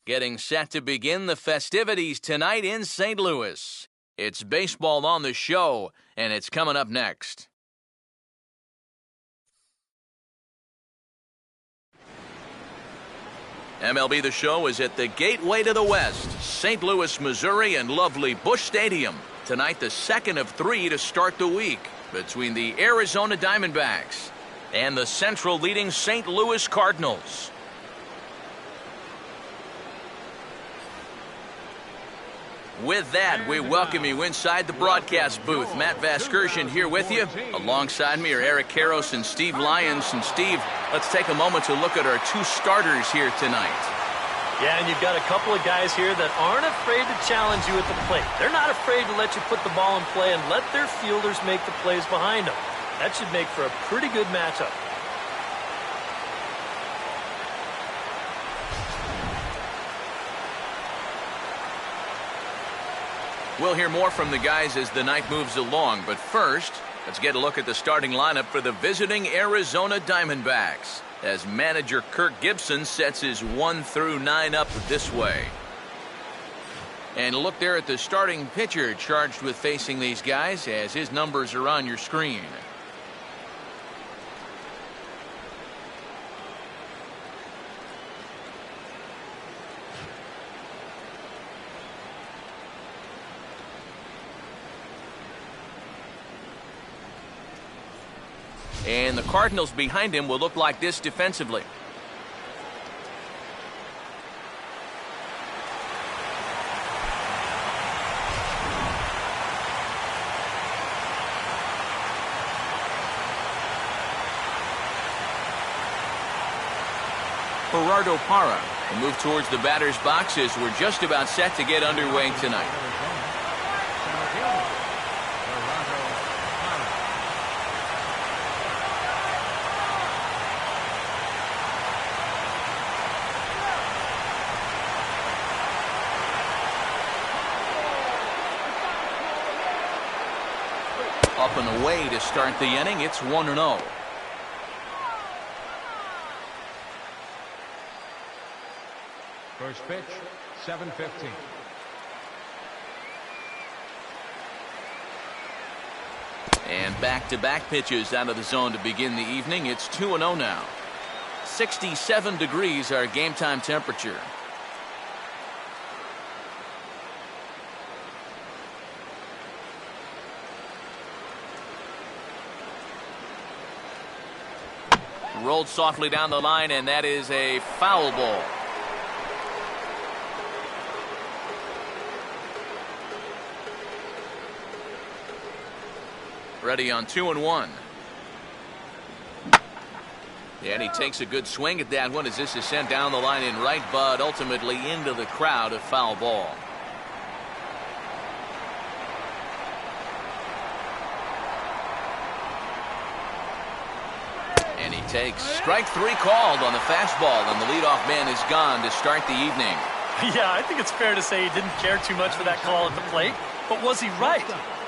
Getting set to begin the festivities tonight in St. Louis. It's baseball on the show, and it's coming up next. MLB The Show is at the gateway to the West, St. Louis, Missouri, and lovely Busch Stadium. Tonight, the second of three to start the week between the Arizona Diamondbacks and the Central leading St. Louis Cardinals. With that, we welcome you inside the broadcast booth. Matt Vasgersian here with you. Alongside me are Eric Karros and Steve Lyons. And Steve, let's take a moment to look at our two starters here tonight. Yeah, and you've got a couple of guys here that aren't afraid to challenge you at the plate. They're not afraid to let you put the ball in play and let their fielders make the plays behind them. That should make for a pretty good matchup. We'll hear more from the guys as the night moves along, but first, let's get a look at the starting lineup for the visiting Arizona Diamondbacks as manager Kirk Gibson sets his 1 through 9 up this way. And look there at the starting pitcher charged with facing these guys as his numbers are on your screen. And the Cardinals behind him will look like this defensively. Gerardo Parra will move towards the batter's boxes. We're just about set to get underway tonight. Up and away to start the inning. It's 1-0. First pitch, 7:15. And back-to-back pitches out of the zone to begin the evening. It's 2-0 now. 67 degrees our game time temperature. Rolled softly down the line, and that is a foul ball. Ready on 2-1. And he takes a good swing at that one as this is sent down the line in right, but ultimately into the crowd, a foul ball. And he takes strike 3 called on the fastball, and the leadoff man is gone to start the evening. Yeah, I think it's fair to say he didn't care too much for that call at the plate, but was he right?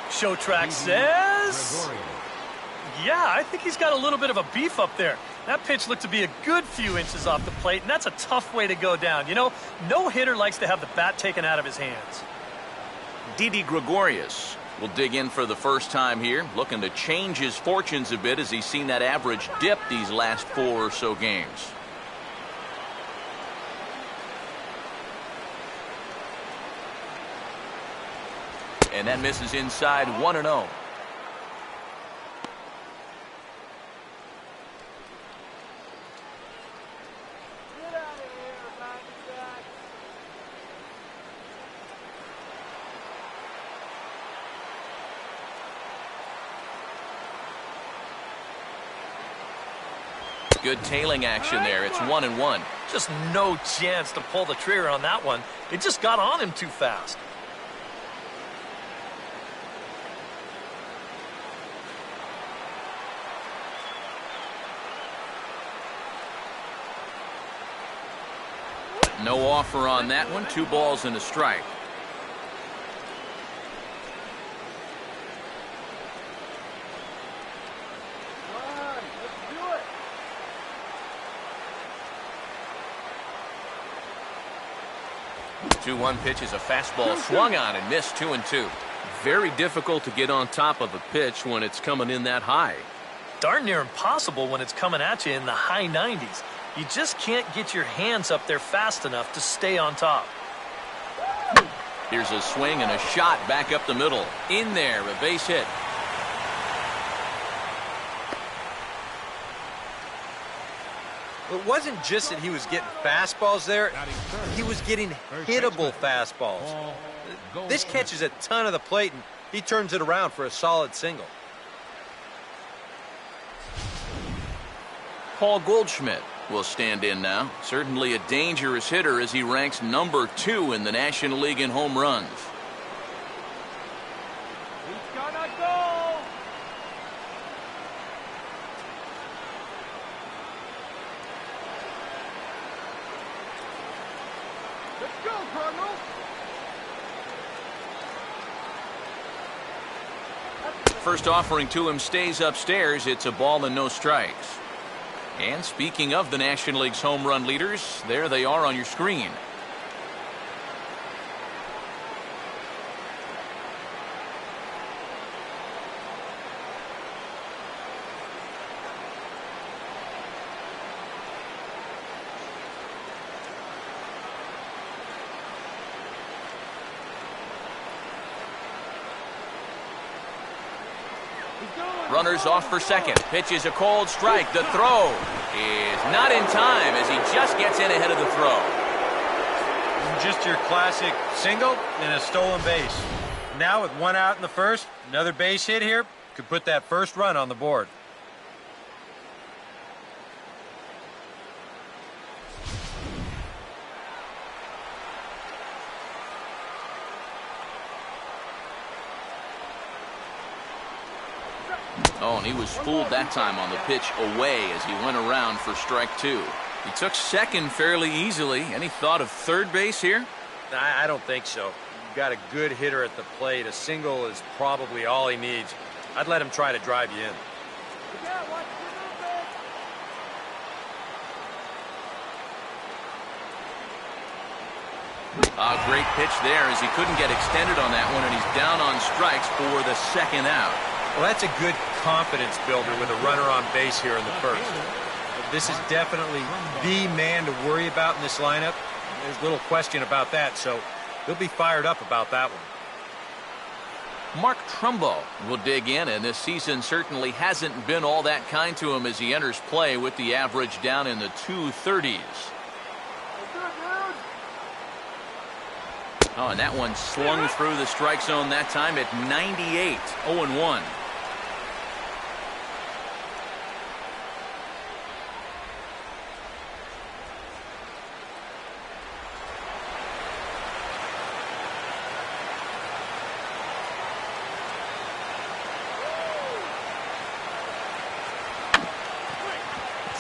Show track says, yeah, I think he's got a little bit of a beef up there. That pitch looked to be a good few inches off the plate, and that's a tough way to go down. You know, no hitter likes to have the bat taken out of his hands. Didi Gregorius will dig in for the first time here, looking to change his fortunes a bit as he's seen that average dip these last 4 or so games. And that misses inside. 1-0. Good tailing action there. It's 1-1. Just no chance to pull the trigger on that one. It just got on him too fast. No offer on that one. 2 balls and a strike. 2-1 pitch is a fastball swung on and missed 2-2. Very difficult to get on top of a pitch when it's coming in that high. Darn near impossible when it's coming at you in the high 90s. You just can't get your hands up there fast enough to stay on top. Here's a swing and a shot back up the middle. In there, a base hit. It wasn't just that he was getting fastballs there. He was getting hittable fastballs. This catches a ton of the plate, and he turns it around for a solid single. Paul Goldschmidt will stand in now. Certainly a dangerous hitter as he ranks number 2 in the National League in home runs. He's gonna go. Let's go, Cardinals. First offering to him stays upstairs. It's a ball and no strikes. And speaking of the National League's home run leaders, there they are on your screen. Runners off for second. Pitch is a cold strike. The throw is not in time as he just gets in ahead of the throw. Just your classic single and a stolen base. Now with one out in the first, another base hit here could put that first run on the board. Oh, and he was fooled that time on the pitch away as he went around for strike 2. He took second fairly easily. Any thought of third base here? I don't think so. You've got a good hitter at the plate. A single is probably all he needs. I'd let him try to drive you in. A great pitch there as he couldn't get extended on that one, and he's down on strikes for the second out. Well, that's a good confidence builder with a runner on base here in the first. This is definitely the man to worry about in this lineup. There's little question about that, so he'll be fired up about that one. Mark Trumbo will dig in, and this season certainly hasn't been all that kind to him as he enters play with the average down in the 230s. Oh, and that one slung through the strike zone that time at 98, 0-1.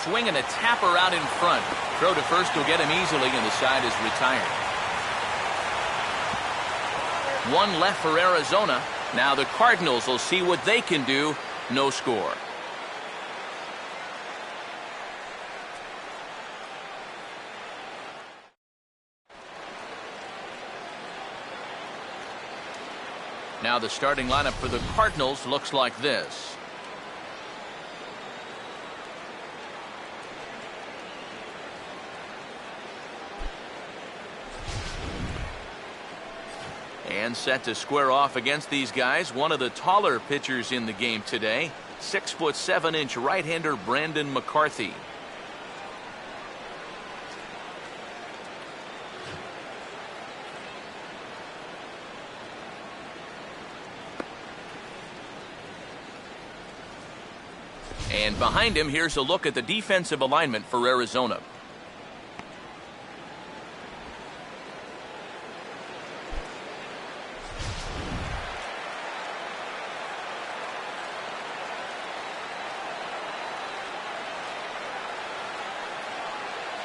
Swing and a tapper out in front. Throw to first will get him easily, and the side is retired. One left for Arizona. Now the Cardinals will see what they can do. No score. Now the starting lineup for the Cardinals looks like this. And set to square off against these guys, one of the taller pitchers in the game today, 6'7" right-hander Brandon McCarthy. And behind him, here's a look at the defensive alignment for Arizona.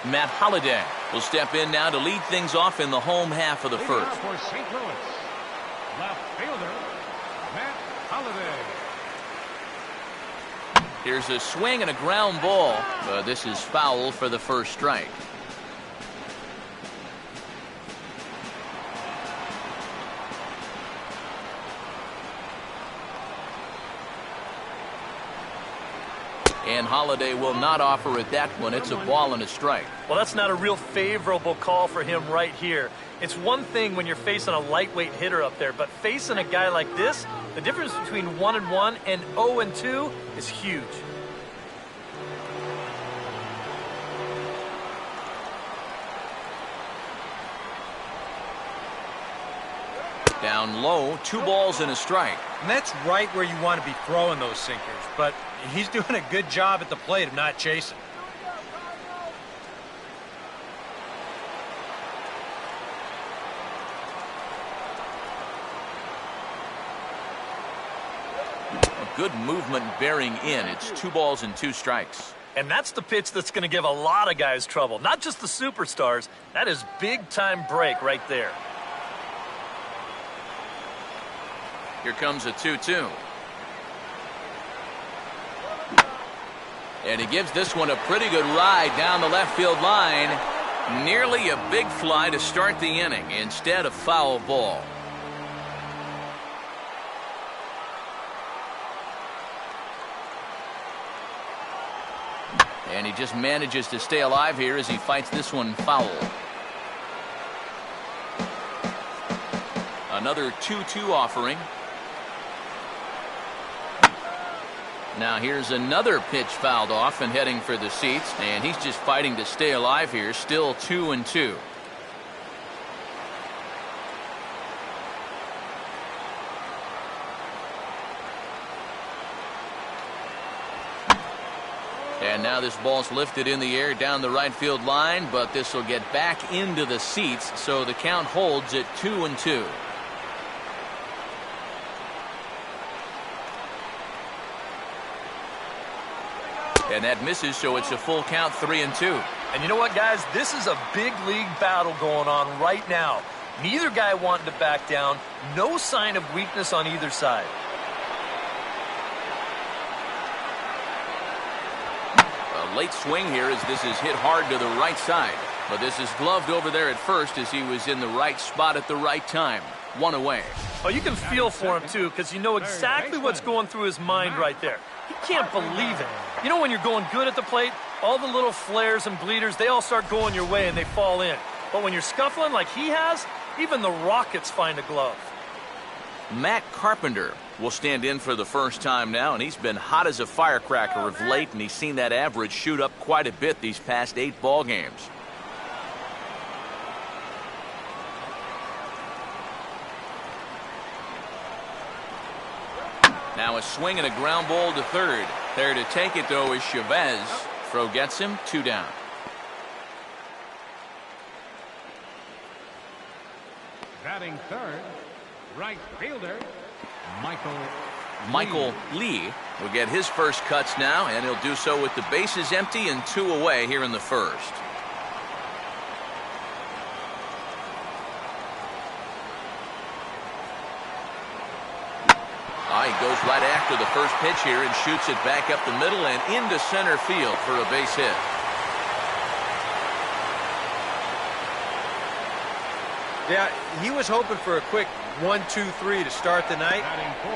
Matt Holliday will step in now to lead things off in the home half of the first. For St. Louis, left fielder, Matt Holliday. Here's a swing and a ground ball. This is foul for the first strike. And Holiday will not offer at that one. It's a ball and a strike. Well, that's not a real favorable call for him right here. It's one thing when you're facing a lightweight hitter up there, but facing a guy like this, the difference between 1-1 and 0-2 is huge. Down low, 2 balls and a strike. And that's right where you want to be throwing those sinkers, but he's doing a good job at the plate of not chasing. Good movement bearing in. It's 2 balls and 2 strikes. And that's the pitch that's going to give a lot of guys trouble, not just the superstars. That is big-time break right there. Here comes a 2-2. And he gives this one a pretty good ride down the left field line. Nearly a big fly to start the inning. Instead, a foul ball. And he just manages to stay alive here as he fights this one foul. Another 2-2 offering. Now here's another pitch fouled off and heading for the seats, and he's just fighting to stay alive here. Still 2-2. And now this ball's lifted in the air down the right field line, but this will get back into the seats, so the count holds at 2-2. And that misses, so it's a full count, 3-2. And you know what, guys? This is a big league battle going on right now. Neither guy wanting to back down. No sign of weakness on either side. A late swing here as this is hit hard to the right side. But this is gloved over there at first as he was in the right spot at the right time. 1 away. Oh, you can feel for him, too, because you know exactly what's going through his mind right there. He can't believe it. You know when you're going good at the plate, all the little flares and bleeders, they all start going your way and they fall in. But when you're scuffling like he has, even the Rockets find a glove. Matt Carpenter will stand in for the first time now, and he's been hot as a firecracker of late, and he's seen that average shoot up quite a bit these past 8 ball games. Now a swing and a ground ball to third. There to take it, though, is Chavez. Throw gets him, 2 down. Batting third, right fielder, Michael Lee will get his first cuts now, and he'll do so with the bases empty and 2 away here in the first. He goes right after the first pitch here and shoots it back up the middle and into center field for a base hit. Yeah, he was hoping for a quick 1-2-3 to start the night.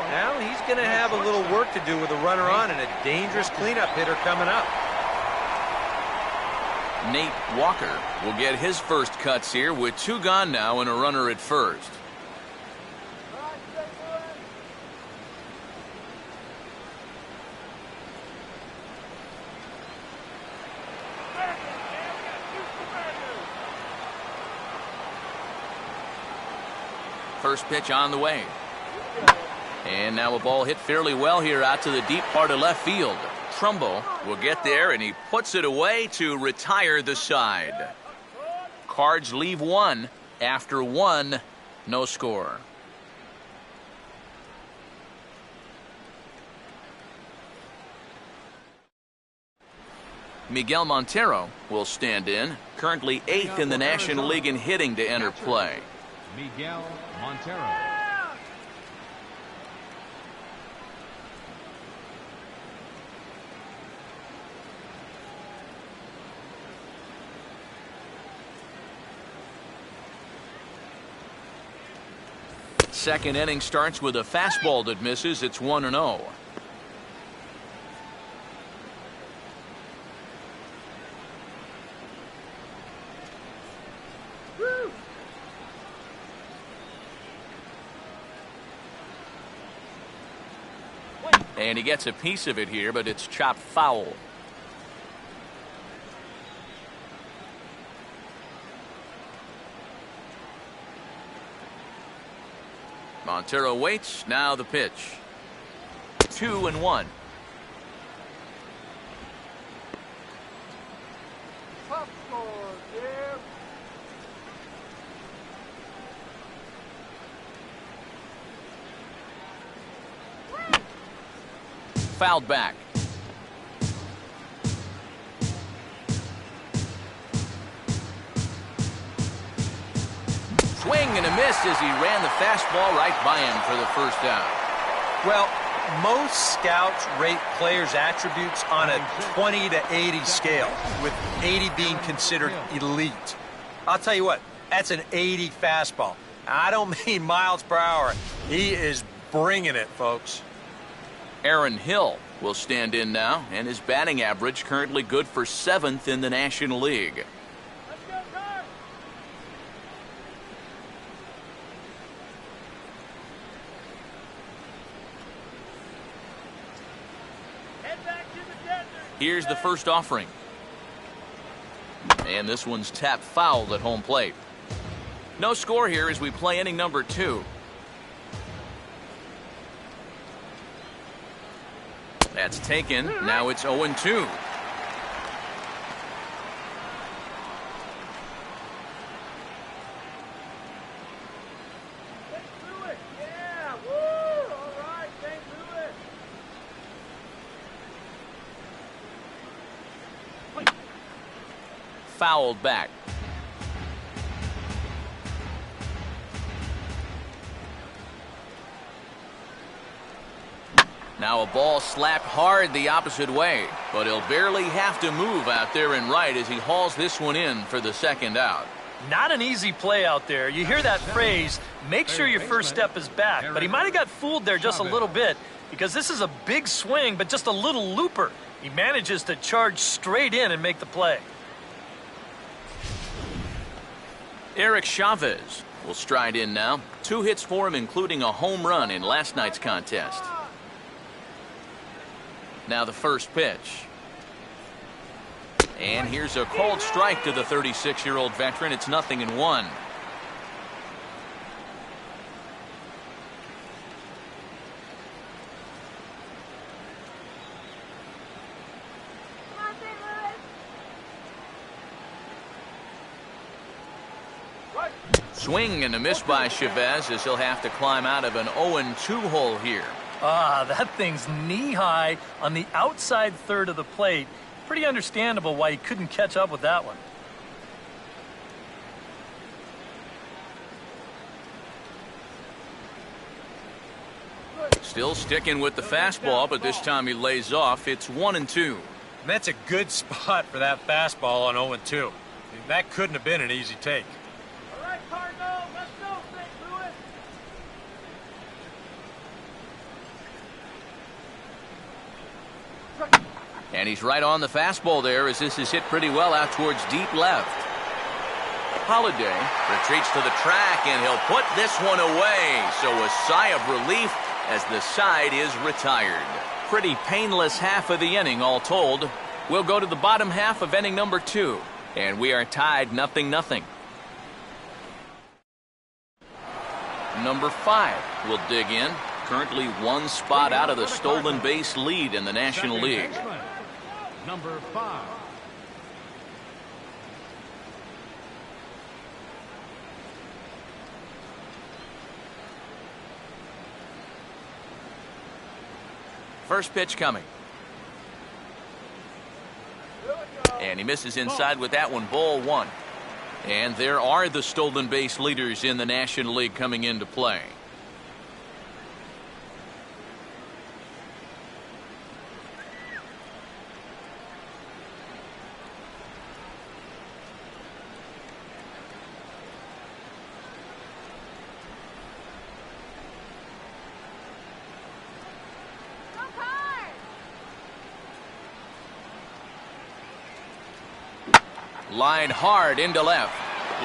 Now he's going to have a little work to do with a runner on and a dangerous cleanup hitter coming up. Nate Walker will get his first cuts here with 2 gone now and a runner at first. First pitch on the way. And now a ball hit fairly well here out to the deep part of left field. Trumbo will get there, and he puts it away to retire the side. Cards leave 1 after 1, no score. Miguel Montero will stand in, currently 8th in the National League in hitting to enter play. Miguel Montero. Second inning starts with a fastball that misses. It's 1-0. And he gets a piece of it here, but it's chopped foul. Montero waits. Now the pitch. 2-1. Fouled back. Swing and a miss as he ran the fastball right by him for the first out. Well, most scouts rate players' attributes on a 20 to 80 scale, with 80 being considered elite. I'll tell you what, that's an 80 fastball. I don't mean miles per hour. He is bringing it, folks. Aaron Hill will stand in now, and his batting average currently good for 7th in the National League. Here's the first offering. And this one's tapped foul at home plate. No score here as we play inning number 2. That's taken. Now it's 0-2. Fouled back. Now a ball slapped hard the opposite way, but he'll barely have to move out there in right as he hauls this one in for the second out. Not an easy play out there. You hear that phrase, make sure your first step is back, but he might have got fooled there just a little bit because this is a big swing, but just a little looper. He manages to charge straight in and make the play. Eric Chavez will stride in now. 2 hits for him, including a home run in last night's contest. Now the first pitch. And here's a called strike to the 36-year-old veteran. It's 0-1. Swing and a miss by Chavez as he'll have to climb out of an 0-2 hole here. That thing's knee-high on the outside third of the plate. Pretty understandable why he couldn't catch up with that one. Still sticking with the fastball, but this time he lays off. It's 1-2. That's a good spot for that fastball on 0-2. That couldn't have been an easy take. All right, Cardinals, let's go, St. Louis. And he's right on the fastball there as this is hit pretty well out towards deep left. Holiday retreats to the track, and he'll put this one away. So a sigh of relief as the side is retired. Pretty painless half of the inning all told. We'll go to the bottom half of inning number 2, and we are tied 0-0. Number 5 will dig in. Currently 1 spot out of the stolen base lead in the National League. Number 5. First pitch coming. And he misses inside with that one, ball 1. And there are the stolen base leaders in the National League coming into play. Line hard into left.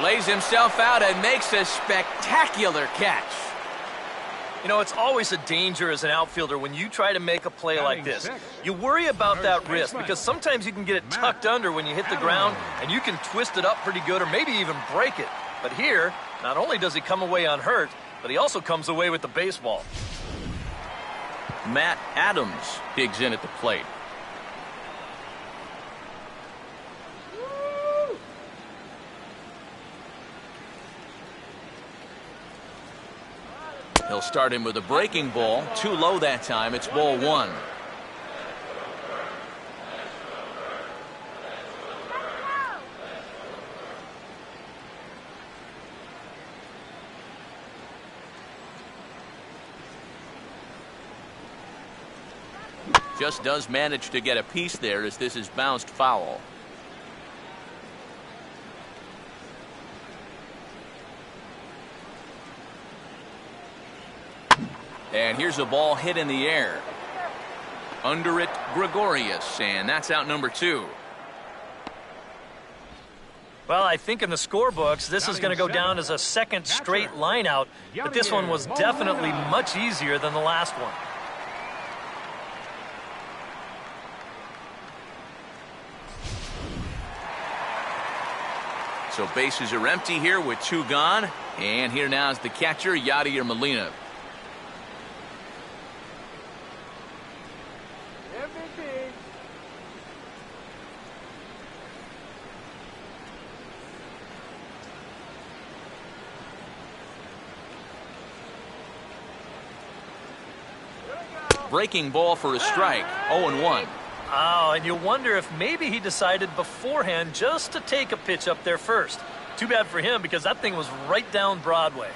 Lays himself out and makes a spectacular catch. You know, it's always a danger as an outfielder when you try to make a play like this. You worry about that wrist because sometimes you can get it tucked under when you hit the ground, and you can twist it up pretty good or maybe even break it. But here, not only does he come away unhurt, but he also comes away with the baseball. Matt Adams digs in at the plate. He'll start him with a breaking ball. Too low that time. It's ball one. Just does manage to get a piece there as this is bounced foul. And here's a ball hit in the air. Under it, Gregorius, and that's out number 2. Well, I think in the scorebooks, this is going to go down as a second straight line out, but this one was definitely much easier than the last one. So bases are empty here with 2 gone. And here now is the catcher, Yadier Molina. Breaking ball for a strike. 0-1. Oh, and you wonder if maybe he decided beforehand just to take a pitch up there first. Too bad for him because that thing was right down Broadway.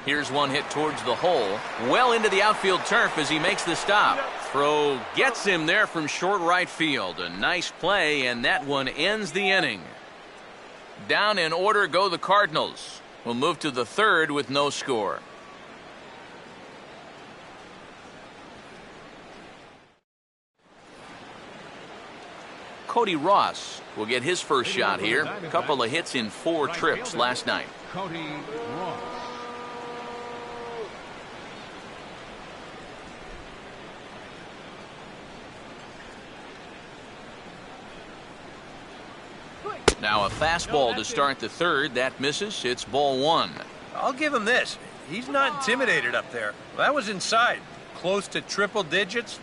Here's one hit towards the hole. Well into the outfield turf as he makes the stop. Throw gets him there from short right field. A nice play, and that one ends the inning. Down in order go the Cardinals. We'll move to the third with no score. Cody Ross will get his first shot here. A couple of hits in 4 trips last night. Cody Ross. Now a fastball to start the third. That misses. It's ball 1. I'll give him this. He's not intimidated up there. That was inside. Close to triple digits.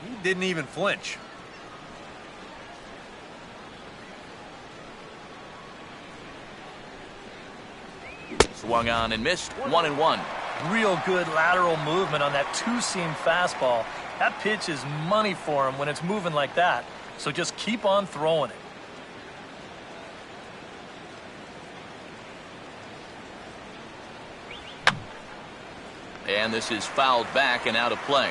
He didn't even flinch. Swung on and missed. 1-1. Real good lateral movement on that 2-seam fastball. That pitch is money for him when it's moving like that. So just keep on throwing it. And this is fouled back and out of play.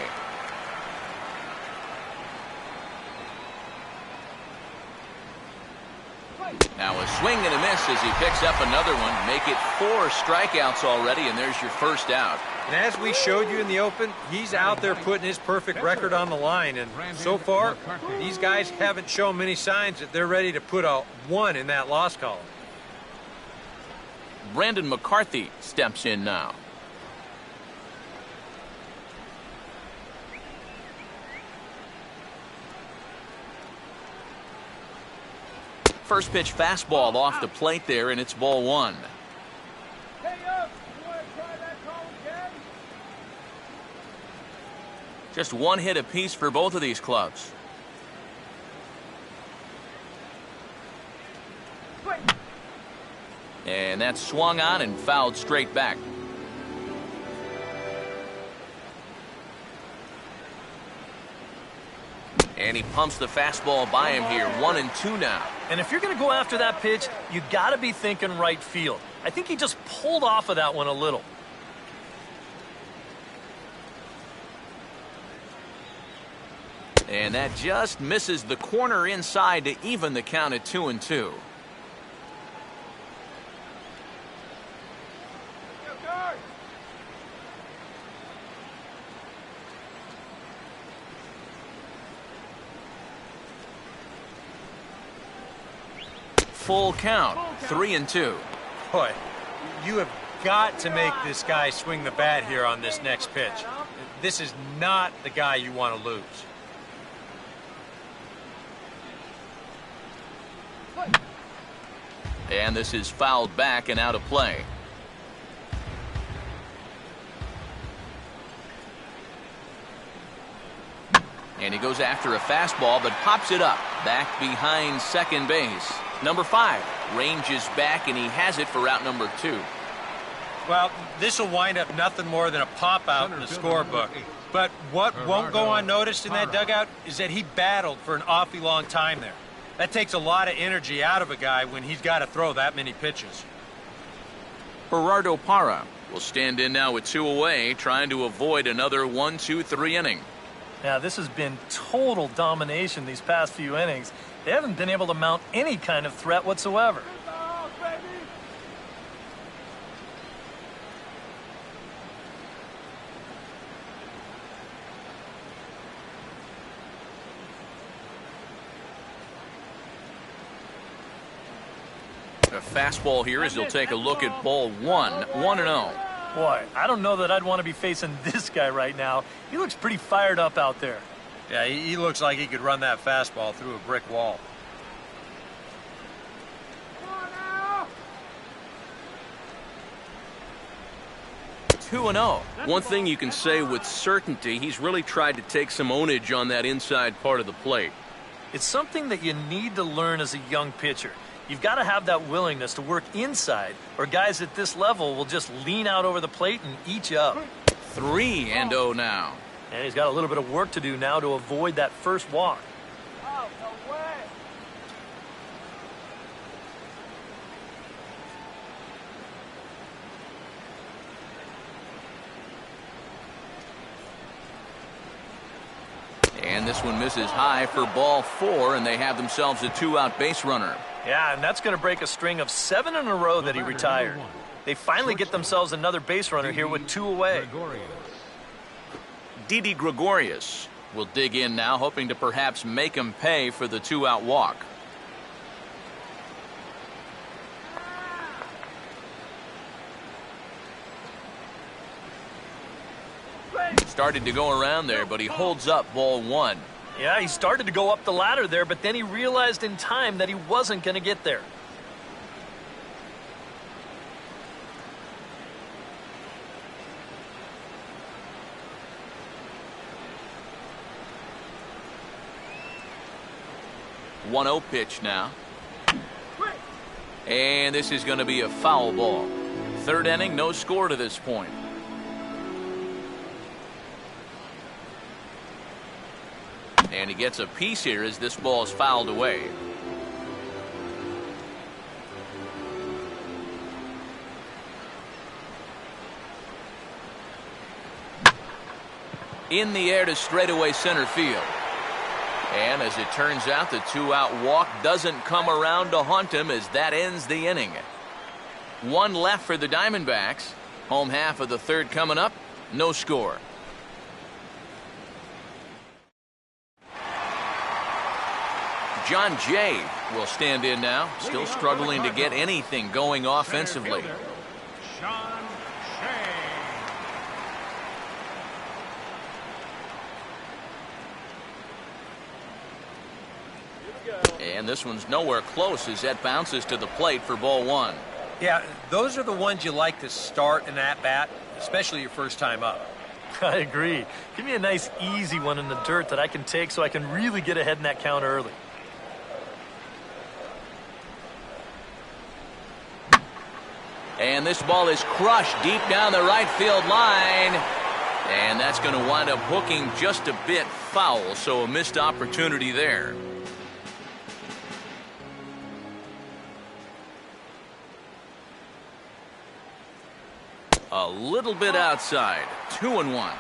Now a swing and a miss as he picks up another one. Make it 4 strikeouts already, and there's your first out. And as we showed you in the open, he's out there putting his perfect record on the line. And so far, these guys haven't shown many signs that they're ready to put a 1 in that loss column. Brandon McCarthy steps in now. First pitch fastball off the plate there, and it's ball 1. Just 1 hit apiece for both of these clubs. And that's swung on and fouled straight back. And he pumps the fastball by him here. 1-2 now. And if you're going to go after that pitch, you got to be thinking right field. I think he just pulled off of that one a little. And that just misses the corner inside to even the count at 2-2. full count, 3-2. Boy, you have got to make this guy swing the bat here on this next pitch. This is not the guy you want to lose. And this is fouled back and out of play. And he goes after a fastball, but pops it up, back behind second base. Number 5 ranges back, and he has it for out number 2. Well, this will wind up nothing more than a pop-out in the scorebook. But what won't go unnoticed in that dugout is that he battled for an awfully long time there. That takes a lot of energy out of a guy when he's got to throw that many pitches. Gerardo Parra will stand in now with 2 away, trying to avoid another 1-2-3 inning. Yeah, this has been total domination these past few innings. They haven't been able to mount any kind of threat whatsoever. A fastball here as he'll take a look at ball 1, 1-0. Boy, I don't know that I'd want to be facing this guy right now. He looks pretty fired up out there. Yeah, he looks like he could run that fastball through a brick wall. Two 2-0. One thing you can say with certainty, he's really tried to take some ownage on that inside part of the plate. It's something that you need to learn as a young pitcher. You've got to have that willingness to work inside, or guys at this level will just lean out over the plate and eat you up. 3-0 now. And he's got a little bit of work to do now to avoid that first walk. And this one misses high for ball 4, and they have themselves a 2-out base runner. Yeah, and that's going to break a string of 7 in a row that he retired. They finally get themselves another base runner here with 2 away. Didi Gregorius will dig in now, hoping to perhaps make him pay for the 2-out walk. Started to go around there, but he holds up ball 1. Yeah, he started to go up the ladder there, but then he realized in time that he wasn't going to get there. One 1-0 pitch now. And this is going to be a foul ball. Third inning, no score to this point. And he gets a piece here as this ball is fouled away. In the air to straightaway center field. And as it turns out, the 2-out walk doesn't come around to haunt him as that ends the inning. 1 left for the Diamondbacks. Home half of the third coming up. No score. John Jay will stand in now, still struggling to get anything going offensively. And this one's nowhere close as that bounces to the plate for ball 1. Yeah, those are the ones you like to start in at bat, especially your first time up. I agree. Give me a nice easy one in the dirt that I can take so I can really get ahead in that count early. And this ball is crushed deep down the right field line. And that's going to wind up hooking just a bit foul, so a missed opportunity there. A little bit outside. 2-1.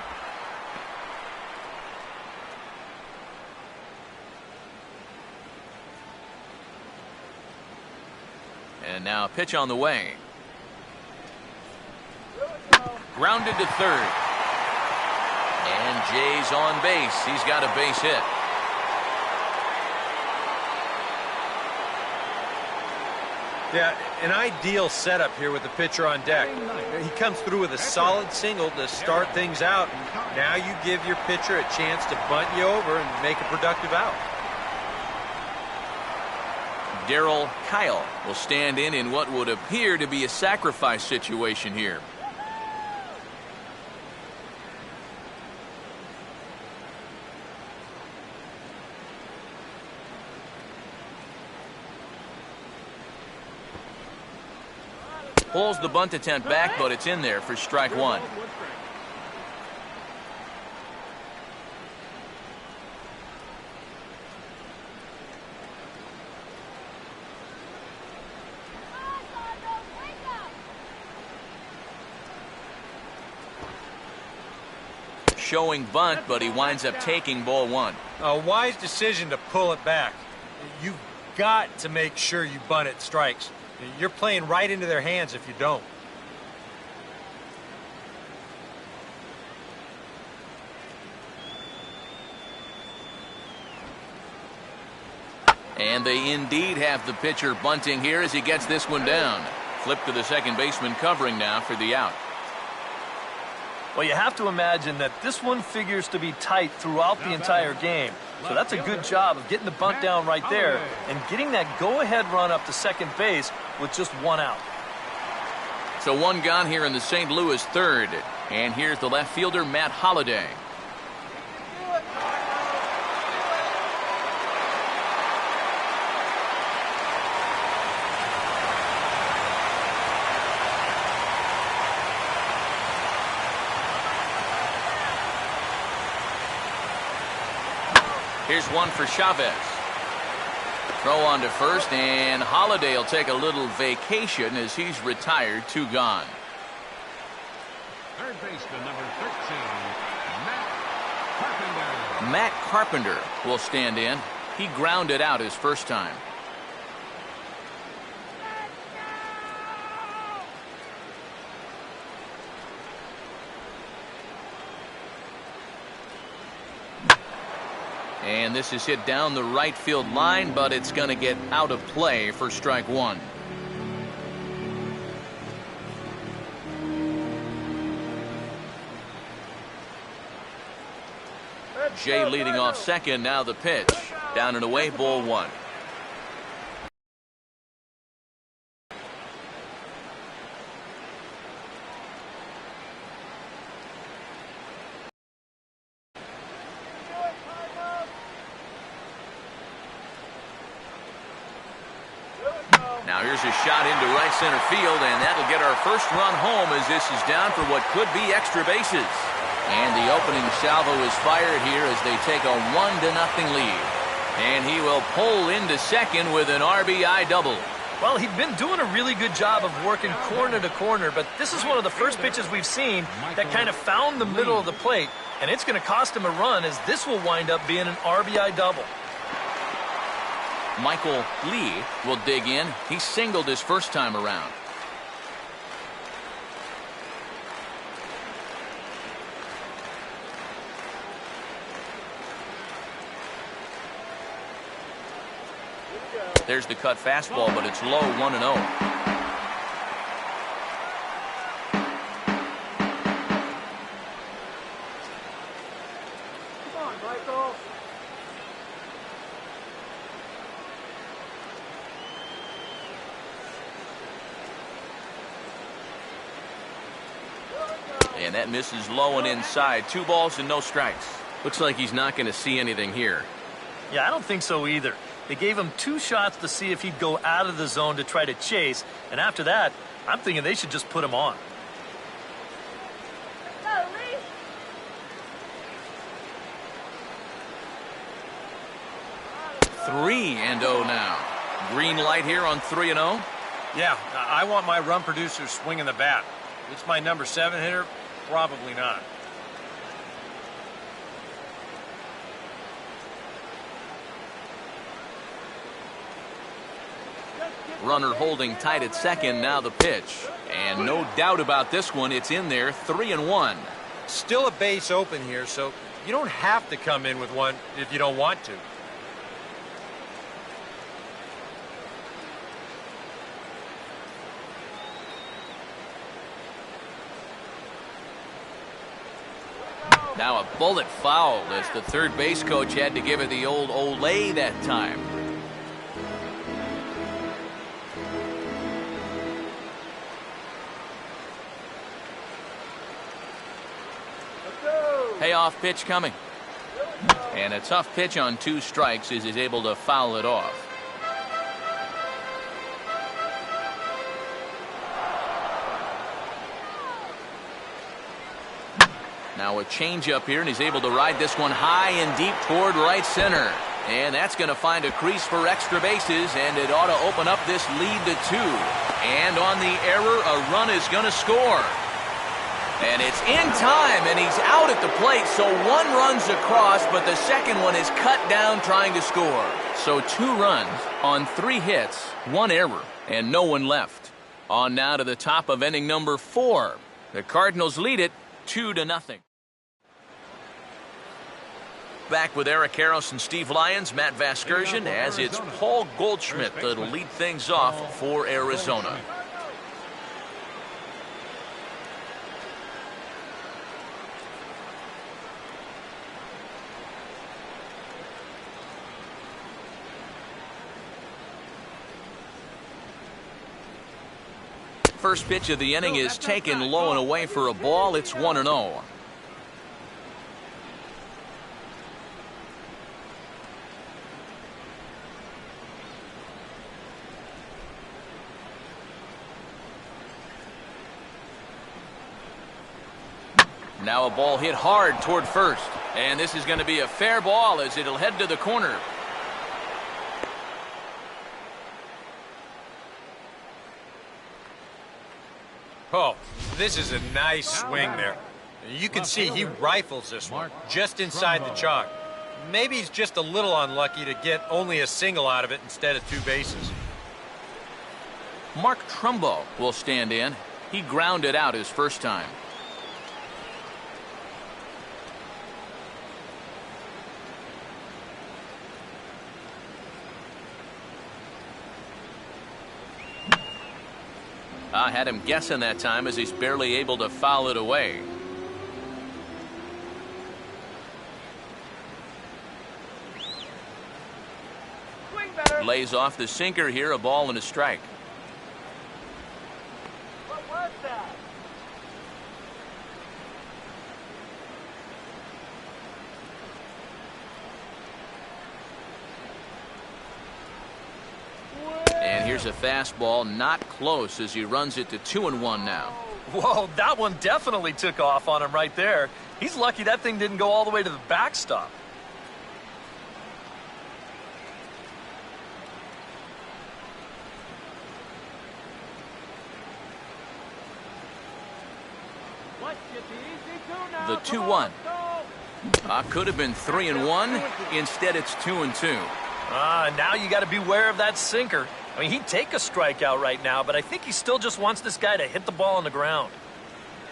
And now a pitch on the way. Grounded to third. And Jay's on base. He's got a base hit. Yeah, an ideal setup here with the pitcher on deck. He comes through with a solid single to start things out. Now you give your pitcher a chance to bunt you over and make a productive out. Darryl Kyle will stand in what would appear to be a sacrifice situation here. Pulls the bunt attempt back, but it's in there for strike one. Showing bunt, but he winds up taking ball one. A wise decision to pull it back. You've got to make sure you bunt at strikes. You're playing right into their hands if you don't. And they indeed have the pitcher bunting here as he gets this one down. Flip to the second baseman covering now for the out. Well, you have to imagine that this one figures to be tight throughout the entire game. So that's a good job of getting the bunt down right there and getting that go-ahead run up to second base with just one out. So one gone here in the St. Louis third. And here's the left fielder, Matt Holliday. Here's one for Chavez. Throw on to first, and Holliday will take a little vacation as he's retired, 2 gone. Third baseman, number 13, Matt Carpenter. Matt Carpenter will stand in. He grounded out his first time. And this is hit down the right field line, but it's going to get out of play for strike one. Jay leading off second, now the pitch. Down and away, ball one. Now here's a shot into right center field, and that'll get our first run home as this is down for what could be extra bases. And the opening salvo is fired here as they take a 1-0 lead. And he will pull into second with an RBI double. Well, he'd been doing a really good job of working corner to corner, but this is one of the first pitches we've seen that kind of found the middle of the plate, and it's going to cost him a run as this will wind up being an RBI double. Michael Lee will dig in. He singled his first time around. There's the cut fastball, but it's low, 1-0. And that misses low and inside. 2 balls and no strikes. Looks like he's not going to see anything here. Yeah, I don't think so either. They gave him 2 shots to see if he'd go out of the zone to try to chase. And after that, I'm thinking they should just put him on. Three and 0 now. Green light here on 3-0. Yeah, I want my run producer swinging the bat. It's my number 7 hitter. Probably not. Runner holding tight at second, now the pitch. And no doubt about this one, it's in there, 3-1. Still a base open here, so you don't have to come in with one if you don't want to. Now a bullet foul as the third base coach had to give it the old Olay that time. Payoff pitch coming. And a tough pitch on 2 strikes as he's able to foul it off. Now a changeup here, and he's able to ride this one high and deep toward right center. And that's going to find a crease for extra bases, and it ought to open up this lead to 2. And on the error, a run is going to score. And it's in time, and he's out at the plate, so 1 run's across, but the second one is cut down trying to score. So 2 runs on 3 hits, 1 error, and no one left. On now to the top of inning number 4. The Cardinals lead it 2-0. Back with Eric Harris and Steve Lyons, Matt Vasgersian, as it's Paul Goldschmidt that'll lead things off for Arizona. First pitch of the inning is taken low and away for a ball. It's 1-0. Now a ball hit hard toward first. And this is going to be a fair ball as it'll head to the corner. Oh, this is a nice swing there. You can see he rifles this one just inside the chalk. Maybe he's just a little unlucky to get only a single out of it instead of 2 bases. Mark Trumbo will stand in. He grounded out his first time. I had him guessing that time as he's barely able to foul it away. Lays off the sinker here, a ball and a strike. What was that? And here's a fastball, not close as he runs it to 2-1 now. Whoa, that one definitely took off on him right there. He's lucky that thing didn't go all the way to the backstop. The 2-1. Could have been 3-1. Instead, it's 2-2. Now you got to beware of that sinker. I mean, he'd take a strikeout right now, but I think he still just wants this guy to hit the ball on the ground.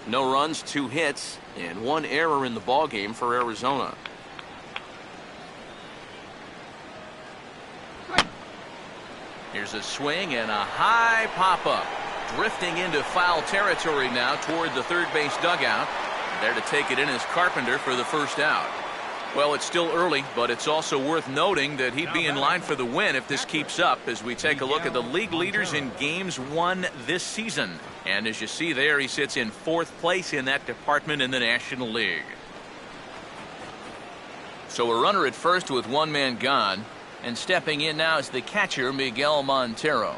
No runs, 2 hits, and 1 error in the ballgame for Arizona. Here's a swing and a high pop-up. Drifting into foul territory now toward the third base dugout. There to take it in is Carpenter for the first out. Well, it's still early, but it's also worth noting that he'd be in line for the win if this keeps up as we take a look at the league leaders in games won this season. And as you see there, he sits in 4th place in that department in the National League. So a runner at first with 1 man gone, and stepping in now is the catcher, Miguel Montero.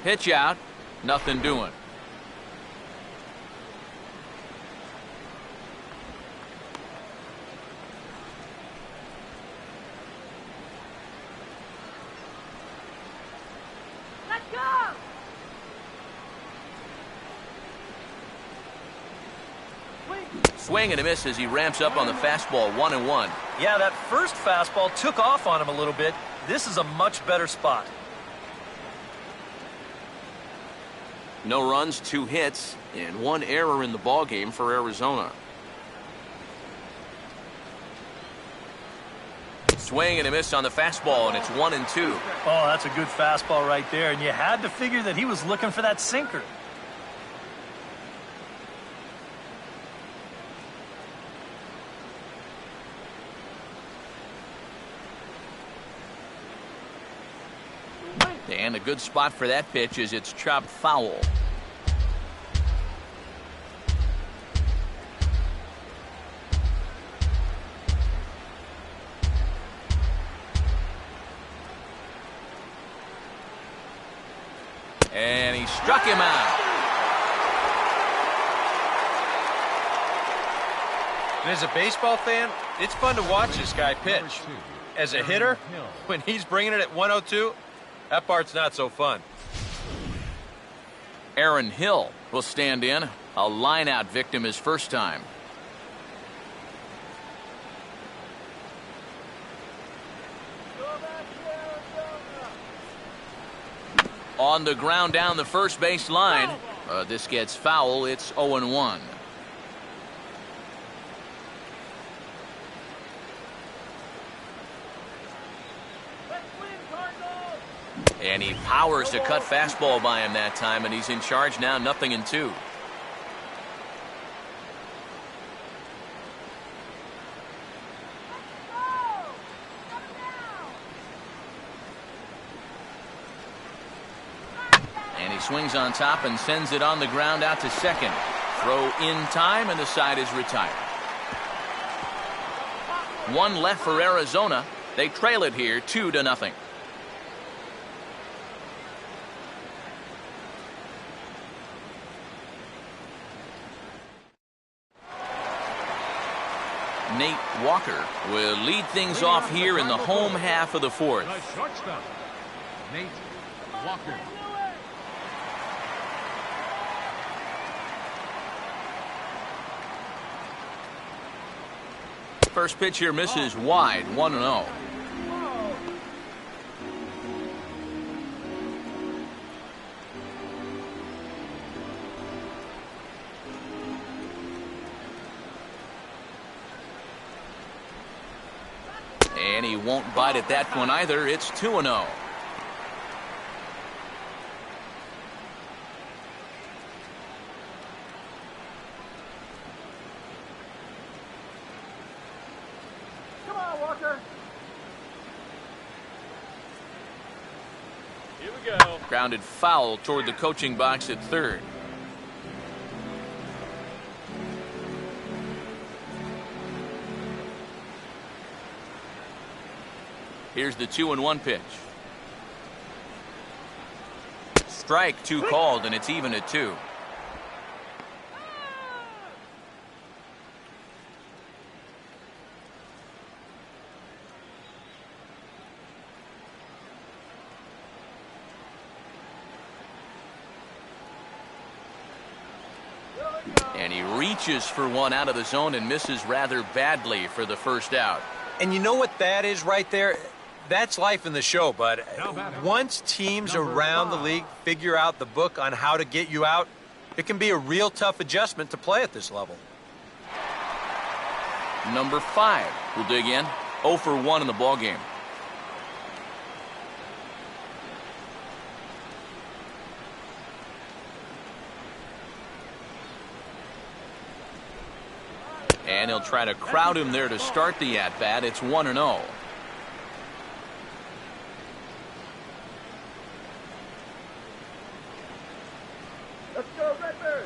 Pitch out, nothing doing. Let's go! Swing and a miss as he ramps up on the fastball, 1-1. Yeah, that first fastball took off on him a little bit. This is a much better spot. No runs, 2 hits, and 1 error in the ballgame for Arizona. swing and a miss on the fastball, and it's 1-2. Oh, that's a good fastball right there, and you had to figure that he was looking for that sinker. And a good spot for that pitch is it's chopped foul. And he struck him out. And as a baseball fan, it's fun to watch this guy pitch. As a hitter, when he's bringing it at 102, that part's not so fun. Aaron Hill will stand in. A line-out victim his first time. On the ground down the first base line. This gets foul. It's 0-1. And he powers to cut fastball by him that time, and he's in charge now, 0-2. And he swings on top and sends it on the ground out to second. Throw in time, and the side is retired. One left for Arizona. They trail it here 2-0. Nate Walker will lead things off here in the home half of the fourth. The shortstop, Nate Walker. First pitch here misses wide, 1-0. And he won't bite at that one either. It's 2-0. Come on, Walker. Here we go. Grounded foul toward the coaching box at third. Here's the 2-1 pitch. Strike 2 called, and it's even at 2. And he reaches for one out of the zone and misses rather badly for the first out. And you know what that is right there? That's life in the show, bud. Once teams around the league figure out the book on how to get you out, it can be a real tough adjustment to play at this level. Number 5 will dig in. 0 for 1 in the ballgame. And he'll try to crowd him there to start the at-bat. It's 1-0. Let's go, Redbird.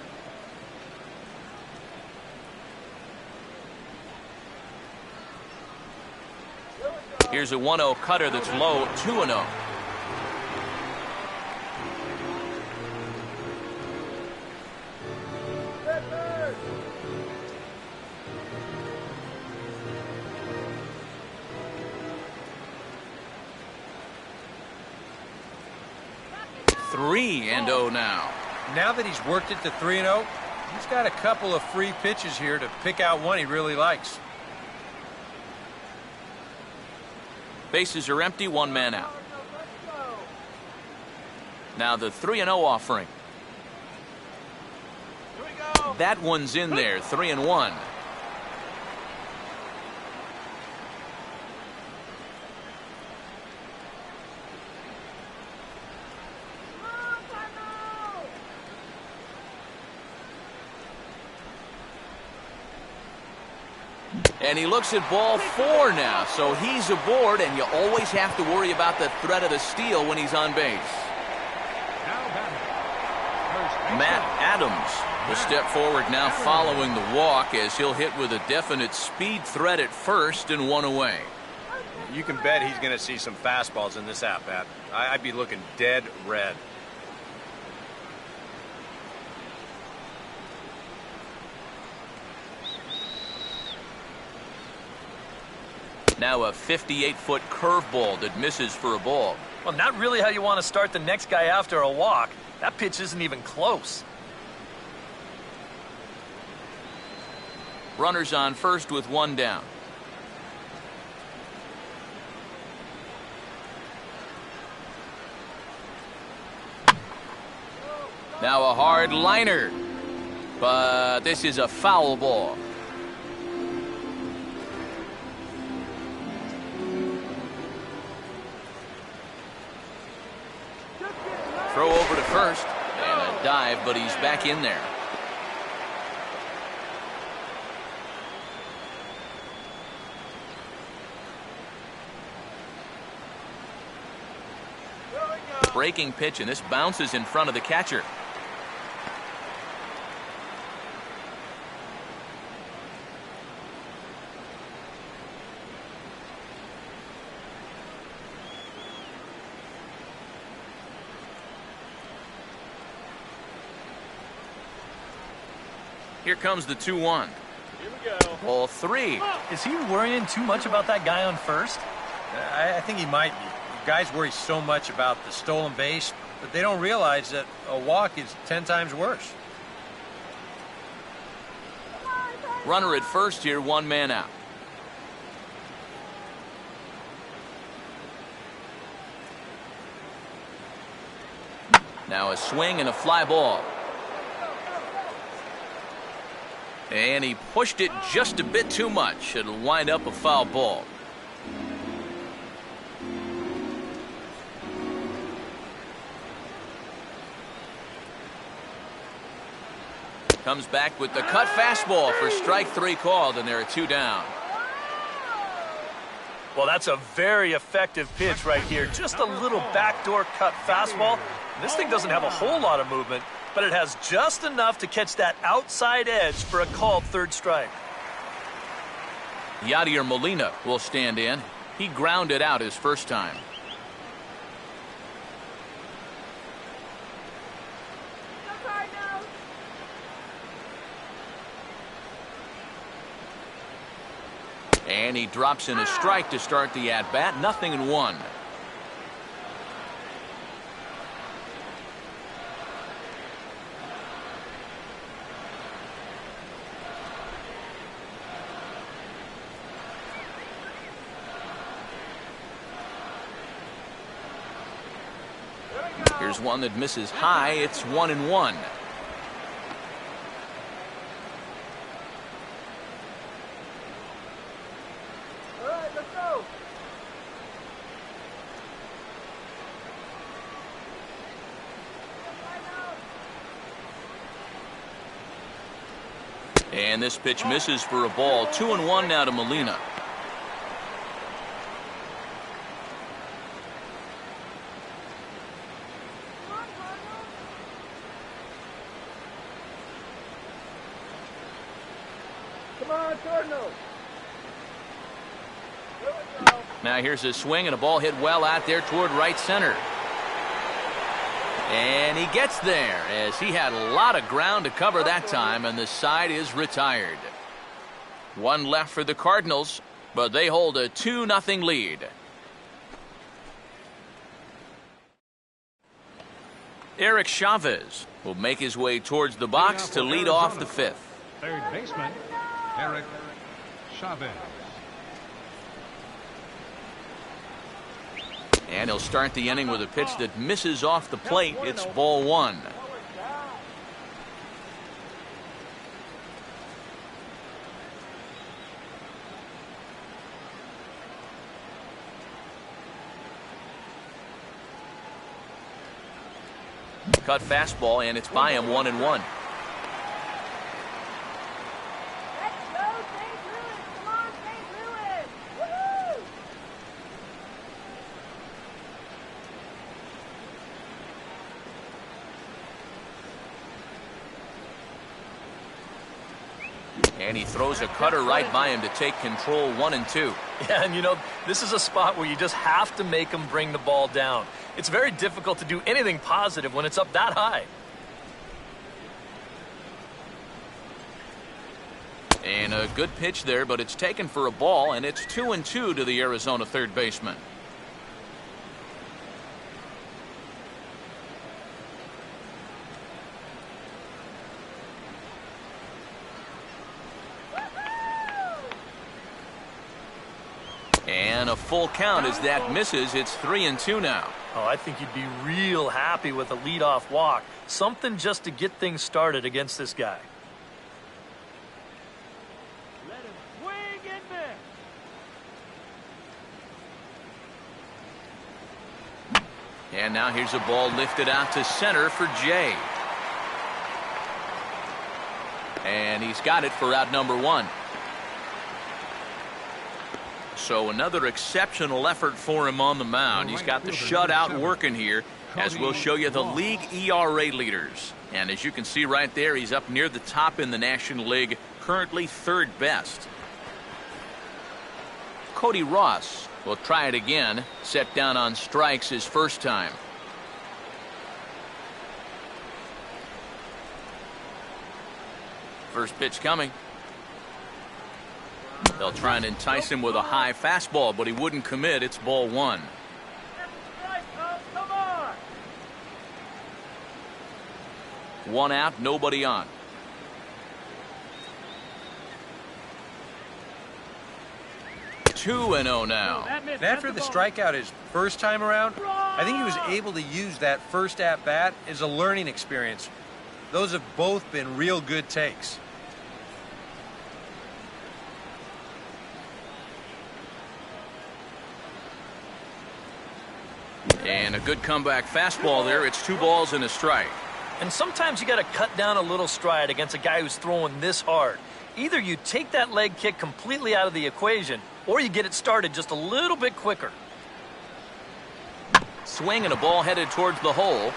Here's a 1-0 cutter that's low, 2-0. Redbird. Three and 0 now. Now that he's worked it to 3-0, he's got a couple of free pitches here to pick out one he really likes. Bases are empty, 1 man out. Now the 3-0 offering. That one's in there, 3-1. And he looks at ball 4 now, so he's aboard, and you always have to worry about the threat of the steal when he's on base. Matt Adams will step forward now following the walk as he'll hit with a definite speed threat at first and 1 away. You can bet he's going to see some fastballs in this at-bat. I'd be looking dead red. Now a 58-foot curveball that misses for a ball. Well, not really how you want to start the next guy after a walk. That pitch isn't even close. Runners on first with 1 down. Now a hard liner, but this is a foul ball. Throw over to first, and a dive, but he's back in there. Breaking pitch, and this bounces in front of the catcher. Here comes the 2-1. Here we go. Ball 3. Is he worrying too much about that guy on first? I think he might be. Guys worry so much about the stolen base, but they don't realize that a walk is 10 times worse. Runner at first here, 1 man out. Now a swing and a fly ball. And he pushed it just a bit too much. It'll wind up a foul ball. Comes back with the cut fastball for strike 3 called, and there are 2 down. Well, that's a very effective pitch right here. Just a little backdoor cut fastball. This thing doesn't have a whole lot of movement, but it has just enough to catch that outside edge for a called 3rd strike. Yadier Molina will stand in. He grounded out his first time. And he drops in a strike to start the at-bat. 0-1. Here's one that misses high. It's 1-1. And this pitch misses for a ball. 2-1 now to Molina. Come on, Cardinals. Now here's a swing and a ball hit well out there toward right center. And he gets there as he had a lot of ground to cover that time, and the side is retired. 1 left for the Cardinals, but they hold a 2-0 lead. Eric Chavez will make his way towards the box to lead off the 5th. Third baseman, Eric Chavez. And he'll start the inning with a pitch that misses off the plate. It's ball 1. Cut fastball, and it's by him. 1-1. And he throws a cutter right by him to take control 1-2. Yeah, and you know, this is a spot where you just have to make him bring the ball down. It's very difficult to do anything positive when it's up that high. And a good pitch there, but it's taken for a ball, and it's 2-2 to the Arizona third baseman. And a full count as that misses. It's 3-2 now. Oh, I think you'd be real happy with a leadoff walk. Something just to get things started against this guy. Let him swing and miss. And now here's a ball lifted out to center for Jay. And he's got it for out number 1. So another exceptional effort for him on the mound. He's got the shutout working here, as we'll show you the league ERA leaders. And as you can see right there, he's up near the top in the National League, currently third best. Cody Ross will try it again, set down on strikes his first time. First pitch coming. They'll try and entice him with a high fastball, but he wouldn't commit. It's ball 1. Come on. 1 out, nobody on. Two and 0 now. And after the strikeout his first time around, I think he was able to use that first at-bat as a learning experience. Those have both been real good takes. And a good comeback fastball there. It's 2 balls and a strike. And sometimes you got to cut down a little stride against a guy who's throwing this hard. Either you take that leg kick completely out of the equation, or you get it started just a little bit quicker. Swing and a ball headed towards the hole.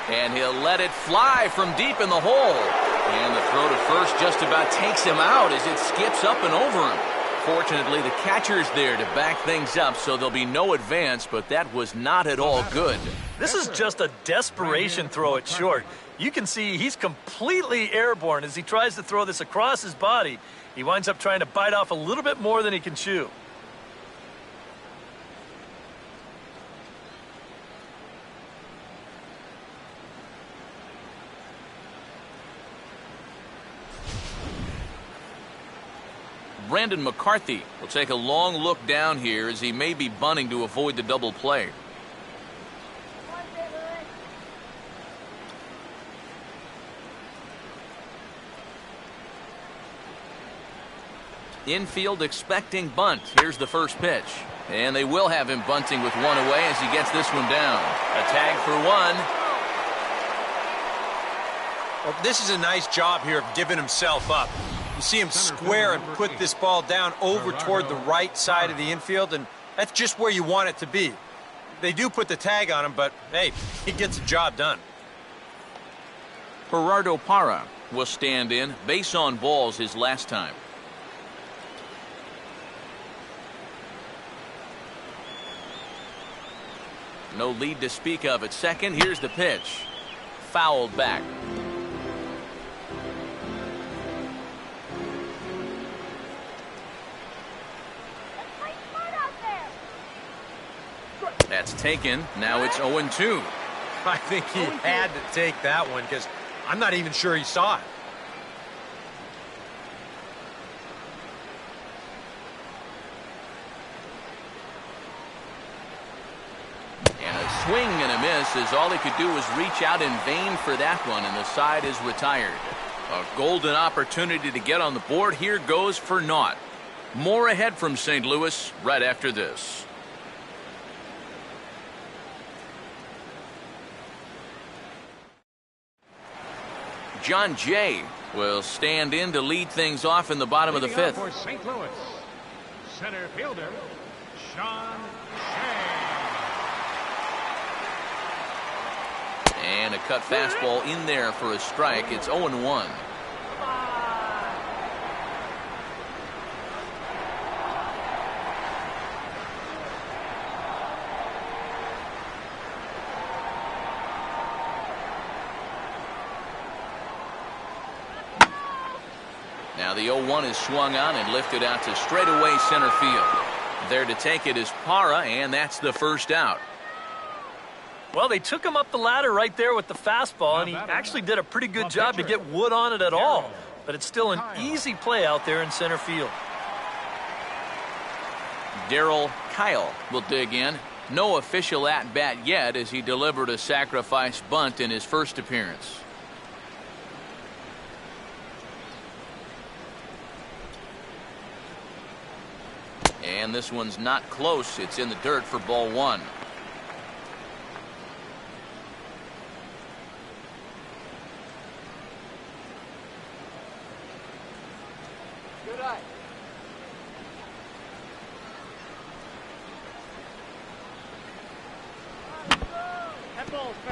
And he'll let it fly from deep in the hole. And the throw to first just about takes him out as it skips up and over him. Fortunately, the catcher's there to back things up, so there'll be no advance, but that was not at all good. This is just a desperation throw at short. You can see he's completely airborne as he tries to throw this across his body. He winds up trying to bite off a little bit more than he can chew. Brandon McCarthy will take a long look down here as he may be bunting to avoid the double play. Infield expecting bunt. Here's the first pitch. And they will have him bunting with 1 away as he gets this one down. A tag for 1. Well, this is a nice job here of giving himself up. You see him square and put this ball down over toward the right side of the infield, and that's just where you want it to be. They do put the tag on him, but, hey, he gets the job done. Gerardo Parra will stand in. Base on balls his last time. No lead to speak of at second. Here's the pitch. Fouled back. That's taken. Now it's 0-2. I think he had to take that one because I'm not even sure he saw it. And a swing and a miss as all he could do was reach out in vain for that one, and the side is retired. A golden opportunity to get on the board here goes for naught. More ahead from St. Louis right after this. John Jay will stand in to lead things off in the bottom of the fifth. For St. Louis, center fielder, Sean Shea. And a cut fastball in there for a strike. It's 0-1. Now the 0-1 is swung on and lifted out to straightaway center field. There to take it is Parra, and that's the first out. Well, they took him up the ladder right there with the fastball, and he actually did a pretty good job to get wood on it at all. But it's still an easy play out there in center field. Darryl Kyle will dig in. No official at-bat yet as he delivered a sacrifice bunt in his first appearance. And this one's not close. It's in the dirt for ball one.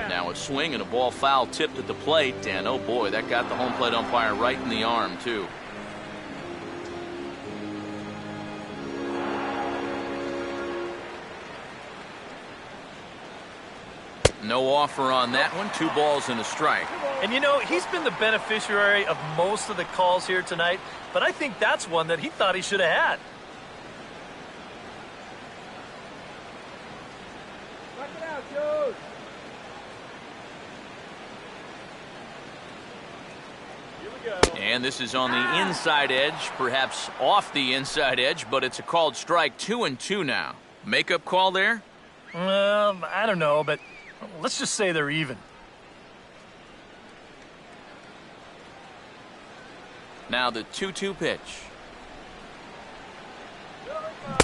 Now a swing and a ball foul tipped at the plate, and oh boy, that got the home plate umpire right in the arm too. No offer on that one. 2 balls and a strike. And you know, he's been the beneficiary of most of the calls here tonight, but I think that's one that he thought he should have had. And this is on the inside edge, perhaps off the inside edge, but it's a called strike. 2-2 now. Makeup call there? I don't know, but let's just say they're even. Now the 2-2 pitch.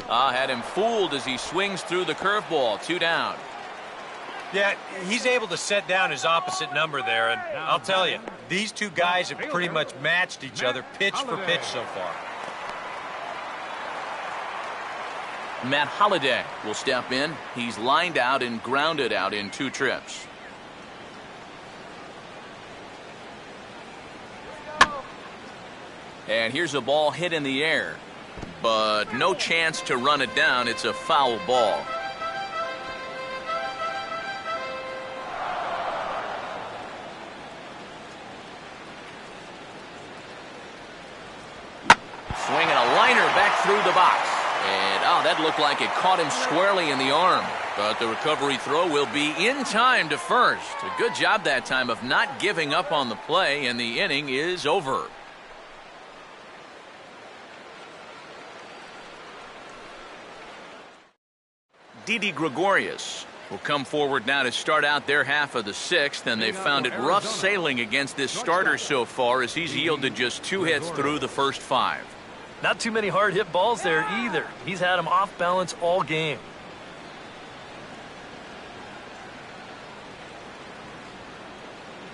Had him fooled as he swings through the curveball. 2 down. Yeah, he's able to set down his opposite number there, and I'll tell you, these two guys have pretty much matched each other pitch for pitch so far. Matt Holliday will step in. He's lined out and grounded out in 2 trips. And here's a ball hit in the air, but no chance to run it down. It's a foul ball. Swinging a liner back through the box. And, that looked like it caught him squarely in the arm. But the recovery throw will be in time to first. A good job that time of not giving up on the play, and the inning is over. Didi Gregorius will come forward now to start out their half of the 6th, and they've found it rough sailing against this starter so far as he's yielded just 2 hits through the first 5. Not too many hard hit balls there either. He's had them off balance all game.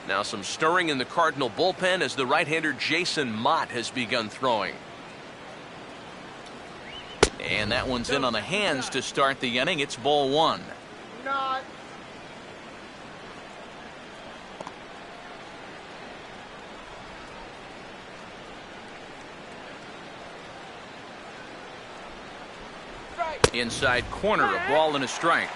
Now some stirring in the Cardinal bullpen as the right-hander Jason Mott has begun throwing. And that one's in on the hands to start the inning. It's ball 1. Inside corner, a ball and a strike.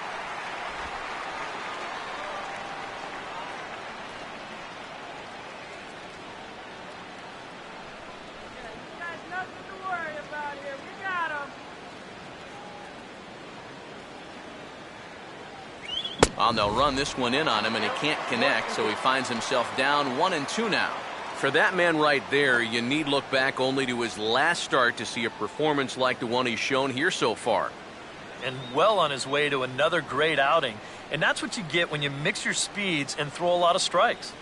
They'll run this one in on him, and he can't connect, so he finds himself down 1-2 now. For that man right there, you need look back only to his last start to see a performance like the one he's shown here so far. And well on his way to another great outing. And that's what you get when you mix your speeds and throw a lot of strikes.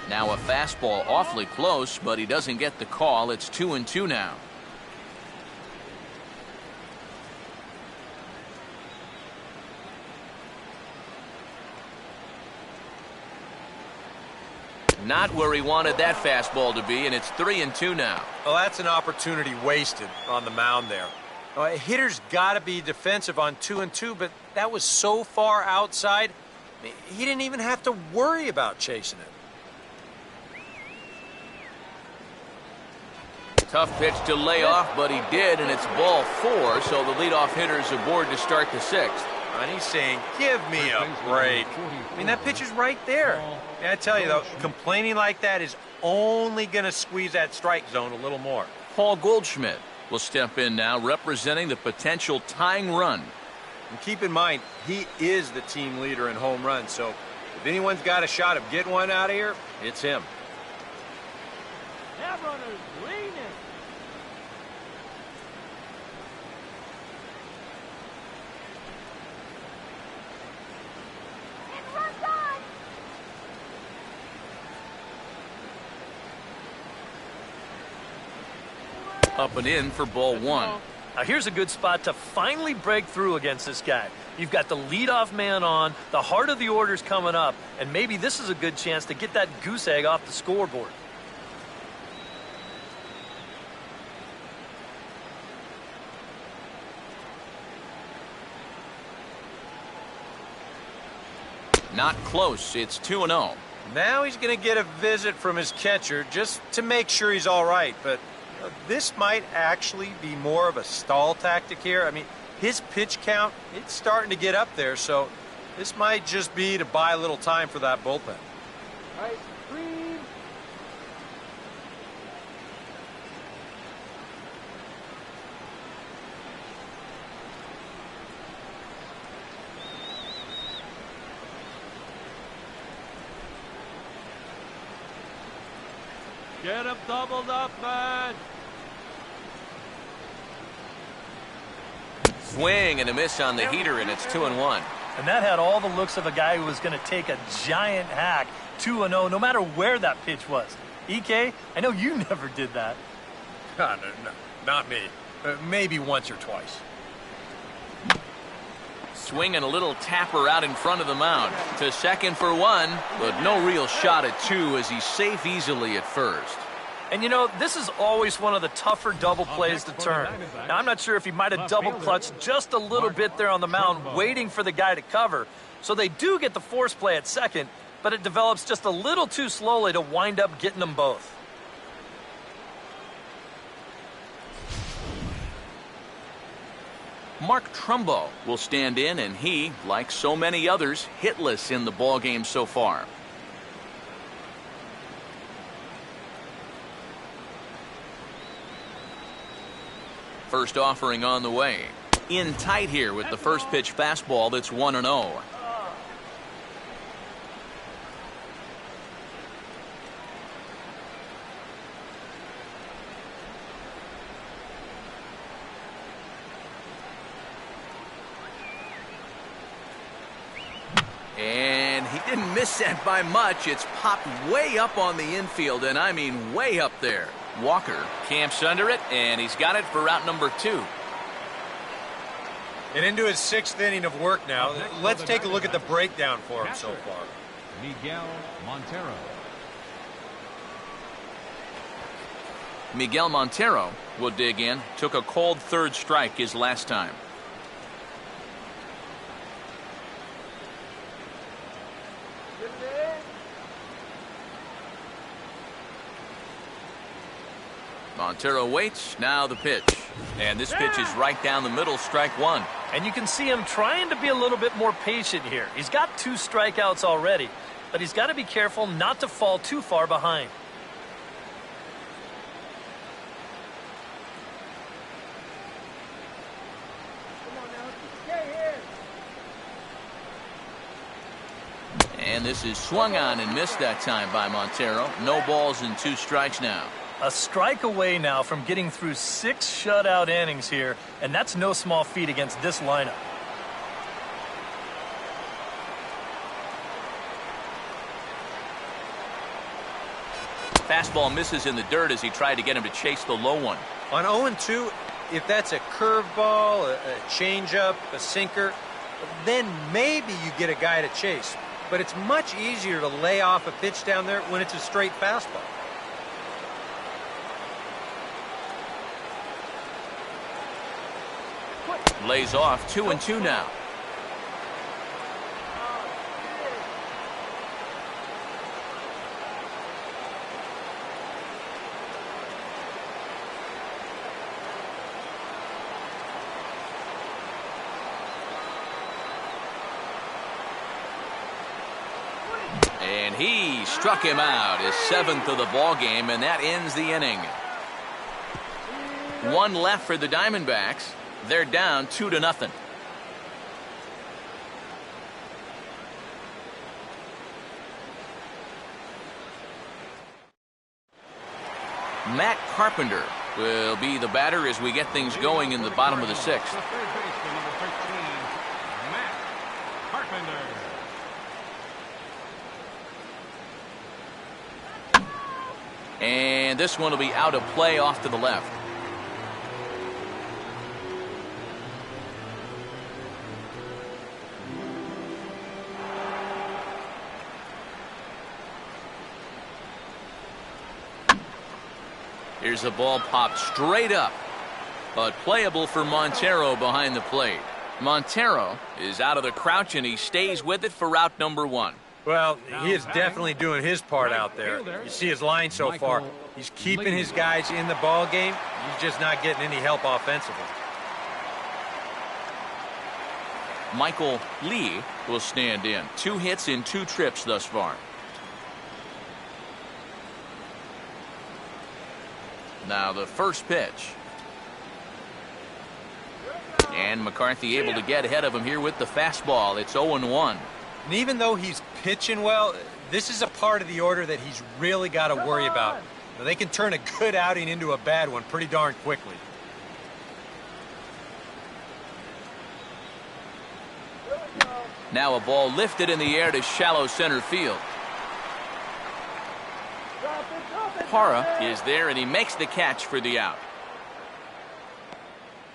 Now a fastball awfully close, but he doesn't get the call. It's 2-2 now. Not where he wanted that fastball to be, and it's 3-2 now. Well, that's an opportunity wasted on the mound there. A hitter's got to be defensive on 2-2, but that was so far outside, he didn't even have to worry about chasing it. Tough pitch to lay off, but he did, and it's ball 4, so the leadoff hitter's aboard to start the 6th. And he's saying, give me a break. I mean, that pitch is right there. And I tell you, though, complaining like that is only going to squeeze that strike zone a little more. Paul Goldschmidt will step in now, representing the potential tying run. And keep in mind, he is the team leader in home runs, so if anyone's got a shot of getting one out of here, it's him. That runner's leaning. And runs on. Up and in for ball one. Now here's a good spot to finally break through against this guy. You've got the leadoff man on, the heart of the order's coming up, and maybe this is a good chance to get that goose egg off the scoreboard. Not close. It's 2-0. Now he's going to get a visit from his catcher just to make sure he's all right, but this might actually be more of a stall tactic here. I mean, his pitch count, it's starting to get up there, so this might just be to buy a little time for that bullpen. Ice cream. Get him doubled up, man. Swing and a miss on the heater, and it's 2-1. And that had all the looks of a guy who was going to take a giant hack, 2-0, no matter where that pitch was. EK, I know you never did that. No, not me. Maybe once or twice. Swing and a little tapper out in front of the mound. To second for one, but no real shot at two as he's safe easily at first. And you know, this is always one of the tougher double plays to turn. Now, I'm not sure if he might have double clutched just a little bit there on the mound, waiting for the guy to cover. So they do get the force play at second, but it develops just a little too slowly to wind up getting them both. Mark Trumbo will stand in, and he, like so many others, hitless in the ballgame so far. First offering on the way. In tight here with the first pitch fastball that's 1-0. And he didn't miss that by much. It's popped way up on the infield, and I mean way up there. Walker camps under it, and he's got it for out number 2. And into his 6th inning of work now. Let's take a look at the breakdown for him so far. Miguel Montero. Miguel Montero will dig in. Took a called third strike his last time. Montero waits. Now the pitch. And this pitch is right down the middle, strike one. And you can see him trying to be a little bit more patient here. He's got 2 strikeouts already, but he's got to be careful not to fall too far behind. Come on now, stay here. And this is swung on and missed that time by Montero. No balls and 2 strikes now. A strike away now from getting through 6 shutout innings here, and that's no small feat against this lineup. Fastball misses in the dirt as he tried to get him to chase the low one. On 0-2, if that's a curveball, a changeup, a sinker, then maybe you get a guy to chase. But it's much easier to lay off a pitch down there when it's a straight fastball. Lays off 2-2 now. And he struck him out, his 7th of the ball game, and that ends the inning. One left for the Diamondbacks. They're down 2-0. Matt Carpenter will be the batter as we get things going in the bottom of the sixth. The third baseman, number 13, Matt Carpenter. And this one will be out of play off to the left. Here's a ball popped straight up, but playable for Montero behind the plate. Montero is out of the crouch and he stays with it for route number 1. Well, he is definitely doing his part out there. You see his line so far. He's keeping his guys in the ball game. He's just not getting any help offensively. Michael Lee will stand in. 2 hits in 2 trips thus far. Now the first pitch. And McCarthy able to get ahead of him here with the fastball. It's 0-1. And even though he's pitching well, this is a part of the order that he's really got to worry about. Now, they can turn a good outing into a bad one pretty darn quickly. Now a ball lifted in the air to shallow center field. Parra is there and he makes the catch for the out.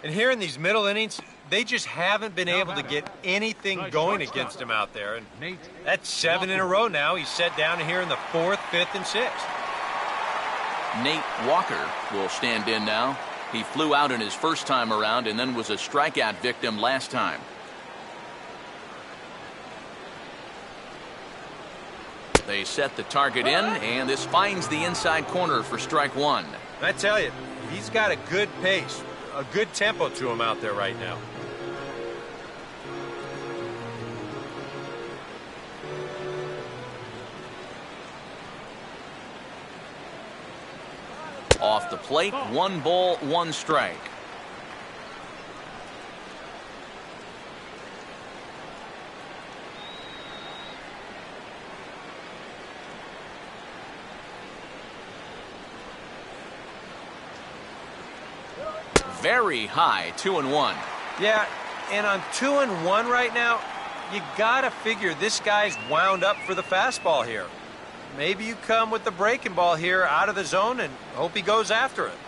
And here in these middle innings, they just haven't been able to get anything going against him out there. And that's 7 in a row now. He's set down here in the 4th, 5th, and 6th. Nate Walker will stand in now. He flew out in his first time around and then was a strikeout victim last time. They set the target in, and this finds the inside corner for strike 1. I tell you, he's got a good pace, a good tempo to him out there right now. Off the plate, 1 ball, 1 strike. Very high, 2-1. Yeah, and on 2-1 right now, you gotta figure this guy's wound up for the fastball here. Maybe you come with the breaking ball here out of the zone and hope he goes after it.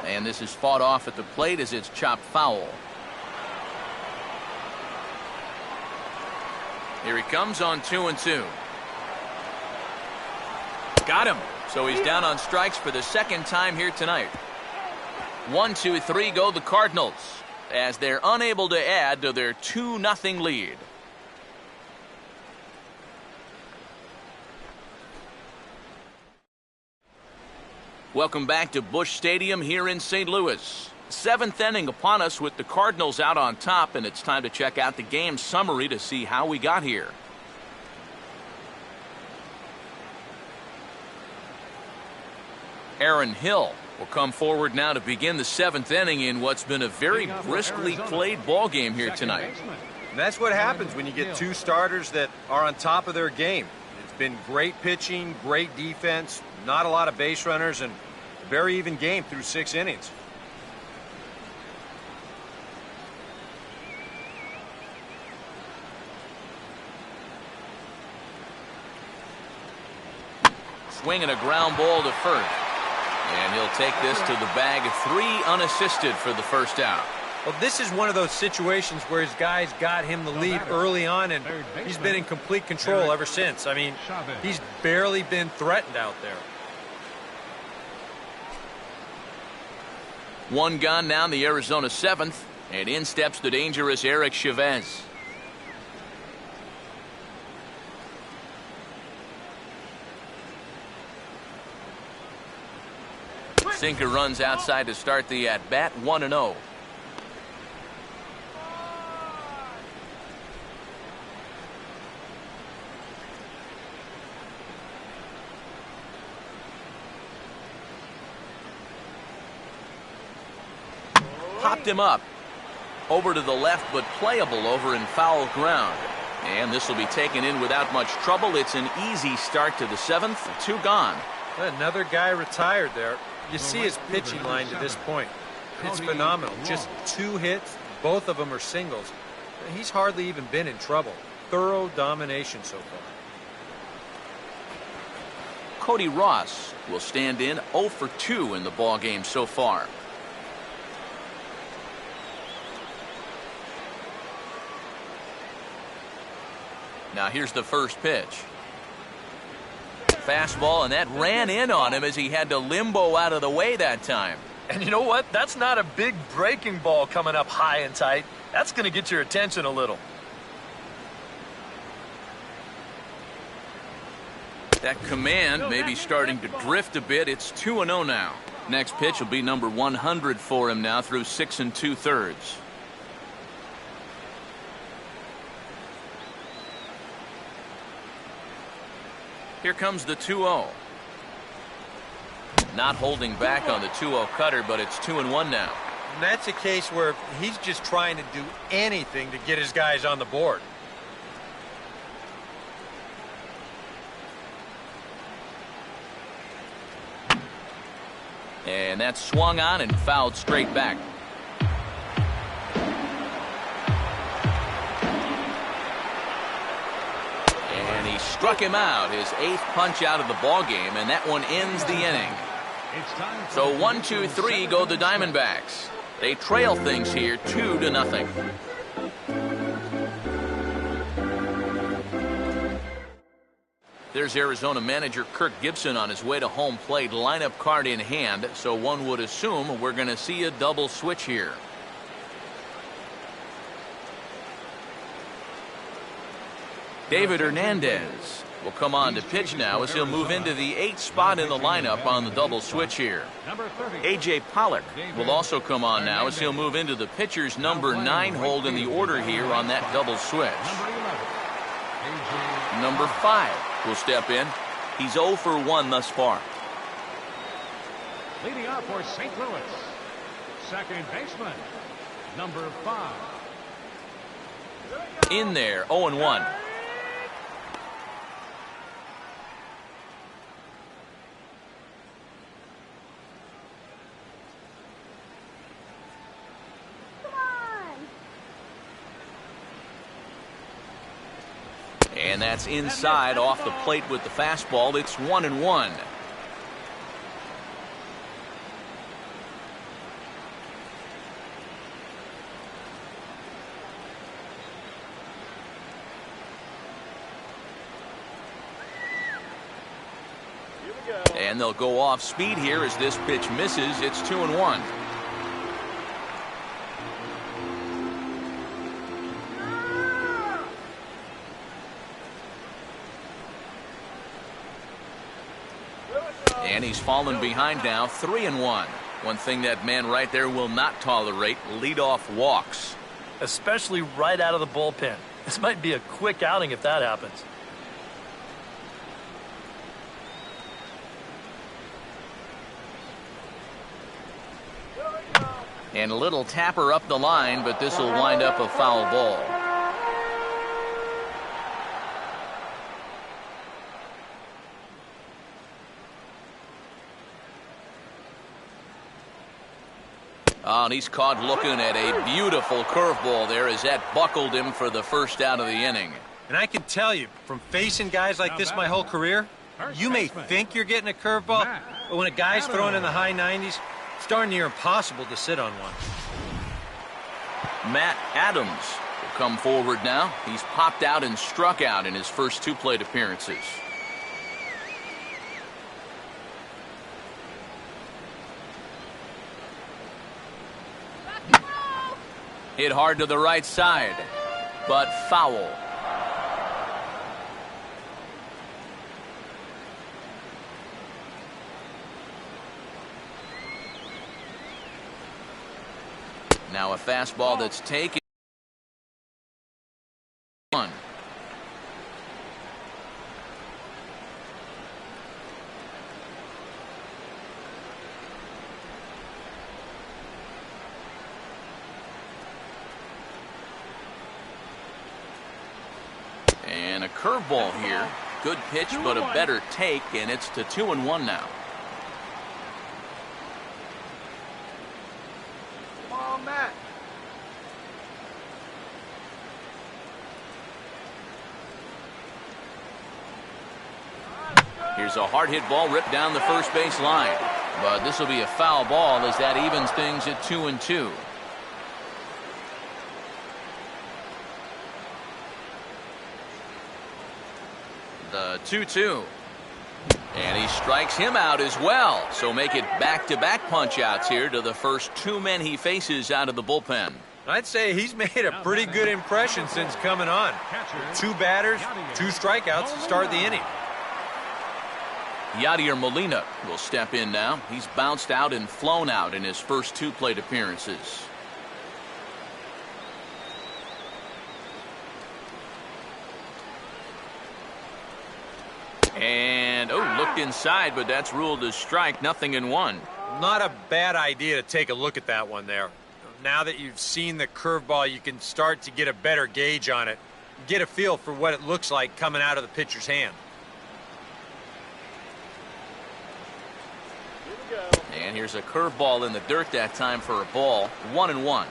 And this is fought off at the plate as it's chopped foul. Here he comes on 2-2. Got him. So he's down on strikes for the second time here tonight. 1, 2, 3 go the Cardinals as they're unable to add to their 2-0 lead. Welcome back to Busch Stadium here in St. Louis. 7th inning upon us with the Cardinals out on top, and it's time to check out the game summary to see how we got here. Aaron Hill will come forward now to begin the 7th inning in what's been a very briskly played ball game here tonight. And that's what happens when you get 2 starters that are on top of their game. It's been great pitching, great defense, not a lot of base runners, and a very even game through 6 innings. Swinging a ground ball to first. And he'll take this to the bag. 3 unassisted for the first out. Well, this is one of those situations where his guys got him the lead early on, and he's been in complete control ever since. I mean, he's barely been threatened out there. 1 gone now in the Arizona 7th, and in steps the dangerous Eric Chavez. Sinker runs outside to start the at-bat, 1-0. popped him up. Over to the left, but playable over in foul ground. And this will be taken in without much trouble. It's an easy start to the 7th. 2 gone. Another guy retired there. You see his pitching line to this point. It's phenomenal. Just 2 hits. Both of them are singles. He's hardly even been in trouble. Thorough domination so far. Cody Ross will stand in 0 for 2 in the ball game so far. Now here's the first pitch. Fastball, and that ran in on him as he had to limbo out of the way that time. And you know what? That's not a big breaking ball coming up high and tight. That's going to get your attention a little. That command may be starting to drift a bit. It's 2-0 now. Next pitch will be number 100 for him now through 6 2/3. Here comes the 2-0. Not holding back on the 2-0 cutter, but it's 2-1 now. And that's a case where he's just trying to do anything to get his guys on the board. And that's swung on and fouled straight back. And he struck him out, his 8th punch out of the ball game, and that one ends the inning. So 1-2-3 go the Diamondbacks. They trail things here 2-0. There's Arizona manager Kirk Gibson on his way to home plate, lineup card in hand, so one would assume we're going to see a double switch here. David Hernandez will come on to pitch now as he'll move into the 8th spot in the lineup on the double switch here. A.J. Pollock will also come on now as he'll move into the pitcher's number 9 hold in the order here on that double switch. Number 5 will step in. He's 0 for 1 thus far. Leading off for St. Louis, second baseman, number 5. In there, 0-1. And that's inside off the plate with the fastball. It's 1-1. And they'll go off speed here as this pitch misses. It's 2-1. And he's fallen behind now, 3-1. One thing that man right there will not tolerate, leadoff walks. Especially right out of the bullpen. This might be a quick outing if that happens. And a little tapper up the line, but this will wind up a foul ball. Oh, and he's caught looking at a beautiful curveball there as that buckled him for the first out of the inning. And I can tell you, from facing guys like this my whole career, you may think you're getting a curveball, but when a guy's throwing in the high 90s, it's darn near impossible to sit on one. Matt Adams will come forward now. He's popped out and struck out in his first 2 plate appearances. Hit hard to the right side, but foul. Now a fastball that's taken. curveball here. Good pitch, but a better take, and it's to 2-1 now. Come on, Matt. Here's a hard hit ball ripped down the first base line. But this will be a foul ball as that evens things at 2-2. The 2-2. And he strikes him out as well. So make it back-to-back punch-outs here to the first two men he faces out of the bullpen. I'd say he's made a pretty good impression since coming on. 2 batters, 2 strikeouts to start the inning. Yadier Molina will step in now. He's bounced out and flown out in his first 2 plate appearances. And, looked inside, but that's ruled as strike, 0-1. Not a bad idea to take a look at that one there. Now that you've seen the curveball, you can start to get a better gauge on it. Get a feel for what it looks like coming out of the pitcher's hand. And here's a curveball in the dirt that time for a ball. 1-1.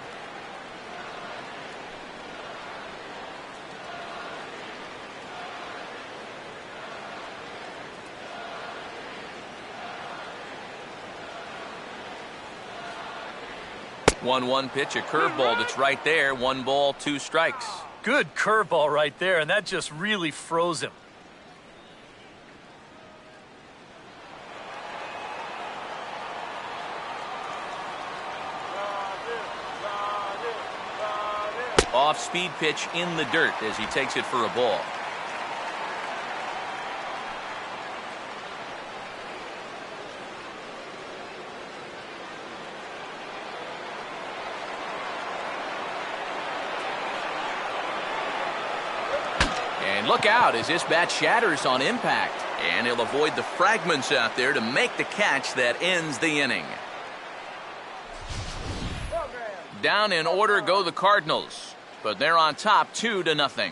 One pitch, a curveball that's right there. 1 ball, 2 strikes. Good curveball right there, and that just really froze him. Off-speed pitch in the dirt as he takes it for a ball. And look out as this bat shatters on impact. And he'll avoid the fragments out there to make the catch that ends the inning. Down in order go the Cardinals, but they're on top 2-0.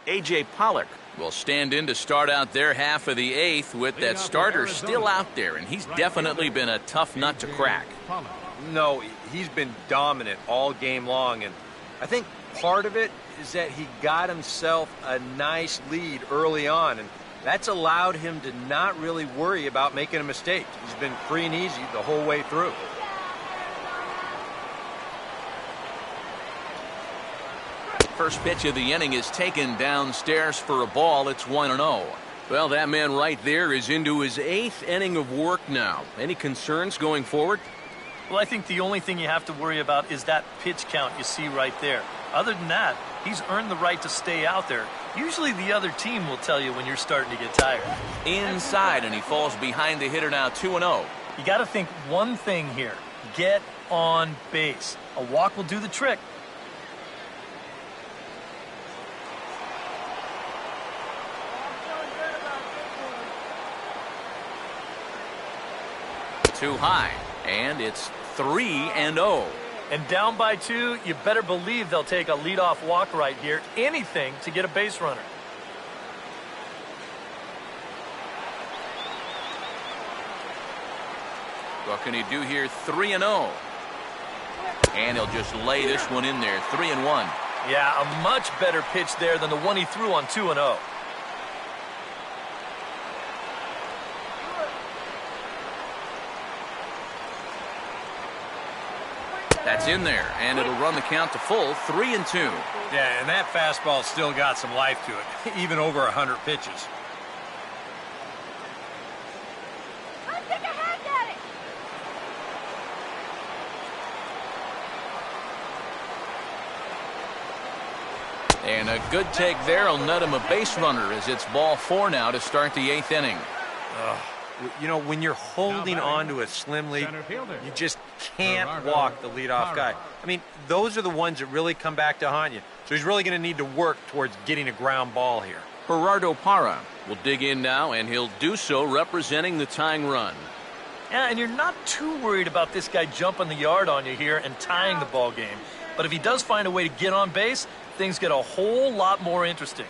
A.J. Pollock will stand in to start out their half of the 8th with that starter still out there, and he's definitely been a tough nut to crack. No, he's been dominant all game long, and I think part of it is that he got himself a nice lead early on, and that's allowed him to not really worry about making a mistake. He's been free and easy the whole way through. First pitch of the inning is taken downstairs for a ball. It's 1-0. Well, that man right there is into his 8th inning of work now. Any concerns going forward? Well, I think the only thing you have to worry about is that pitch count you see right there. Other than that, he's earned the right to stay out there. Usually the other team will tell you when you're starting to get tired. Inside, and he falls behind the hitter now 2-0. You got to think one thing here. Get on base. A walk will do the trick. Too high, and it's 3-0. And down by 2, you better believe they'll take a leadoff walk right here. Anything to get a base runner. What can he do here? 3-0. And he'll just lay this one in there. 3-1. Yeah, a much better pitch there than the one he threw on 2-0. That's in there, and it'll run the count to full. 3-2. Yeah, and that fastball still got some life to it, even over 100 pitches. Let's take a hack at it. And a good take there will net him a base runner as it's ball 4 now to start the 8th inning. You know, when you're holding on to a slim lead, you just can't walk the leadoff guy. I mean, those are the ones that really come back to haunt you. So he's really going to need to work towards getting a ground ball here. Gerardo Parra will dig in now, and he'll do so representing the tying run. Yeah, and you're not too worried about this guy jumping the yard on you here and tying the ball game. But if he does find a way to get on base, things get a whole lot more interesting.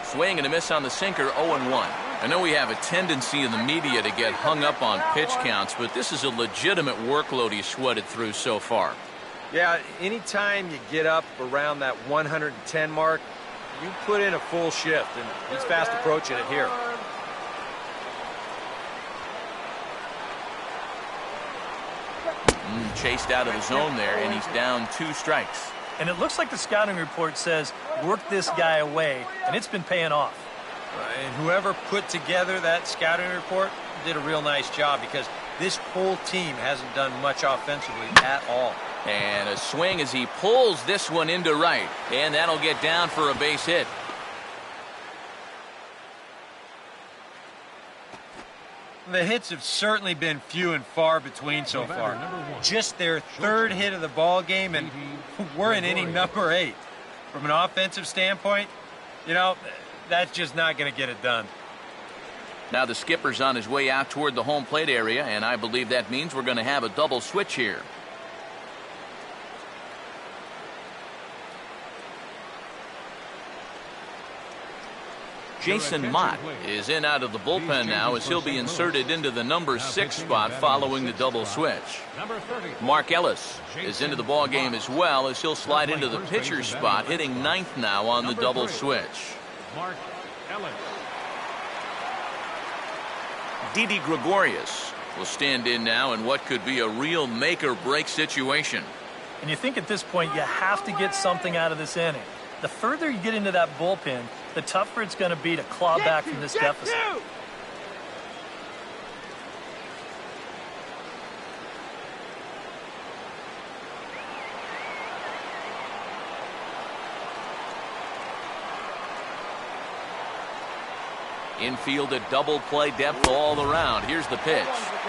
Swing and a miss on the sinker, 0-1. I know we have a tendency in the media to get hung up on pitch counts, but this is a legitimate workload he's sweated through so far. Yeah, anytime you get up around that 110 mark, you put in a full shift, and he's fast approaching it here. Chased out of the zone there, and he's down 2 strikes. And it looks like the scouting report says, work this guy away, and it's been paying off. And whoever put together that scouting report did a real nice job, because this whole team hasn't done much offensively at all. And a swing as he pulls this one into right, and that'll get down for a base hit. The hits have certainly been few and far between so far. Just their 3rd hit of the ball game, and we're in inning number 8. From an offensive standpoint, you know, that's just not going to get it done. Now the skipper's on his way out toward the home plate area, and I believe that means we're going to have a double switch here. Jason Mott is in out of the bullpen now, as he'll be inserted into the number 6 spot following the double switch. Mark Ellis is into the ball game as well, as he'll slide into the pitcher's spot, hitting 9th now on the double switch. Mark Ellis. Didi Gregorius will stand in now in what could be a real make-or-break situation. And you think at this point you have to get something out of this inning. The further you get into that bullpen, the tougher it's going to be to claw back from this deficit. Infield at double play depth all around. Here's the pitch.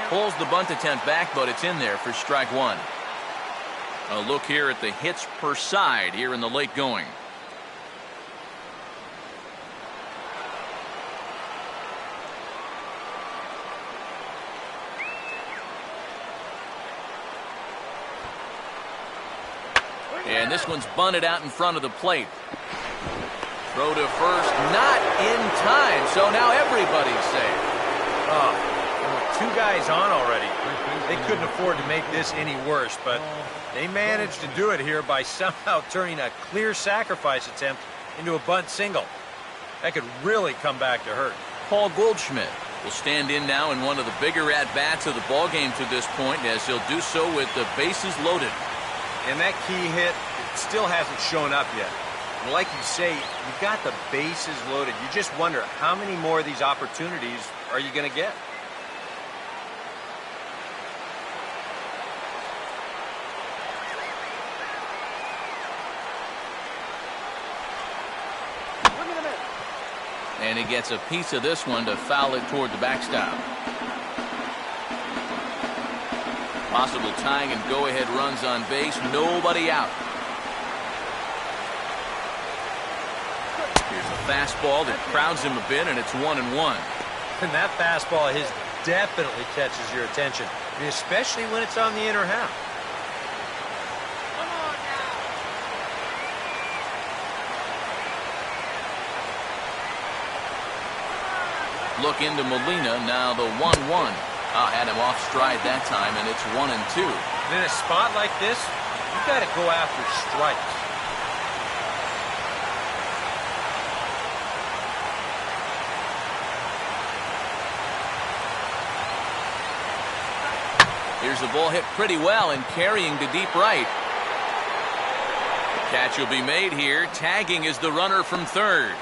Pulls the bunt attempt back, but it's in there for strike 1. A look here at the hits per side here in the late going. And this one's bunted out in front of the plate. Throw to first, not in time, so now everybody's safe. Oh, with 2 guys on already, they couldn't afford to make this any worse, but they managed to do it here by somehow turning a clear sacrifice attempt into a bunt single. That could really come back to hurt. Paul Goldschmidt will stand in now in one of the bigger at-bats of the ballgame to this point, as he'll do so with the bases loaded. And that key hit still hasn't shown up yet. And like you say, you've got the bases loaded. You just wonder, how many more of these opportunities are you going to get? And he gets a piece of this one to foul it toward the backstop. Possible tying and go-ahead runs on base. Nobody out. Here's a fastball that crowds him a bit, and it's 1-1. And that fastball of his definitely catches your attention, especially when it's on the inner half. Look into Molina, now the 1-1. Had him off stride that time, and it's 1-2. And in a spot like this, you've got to go after strikes. Here's the ball hit pretty well and carrying to deep right. The catch will be made here. Tagging is the runner from third.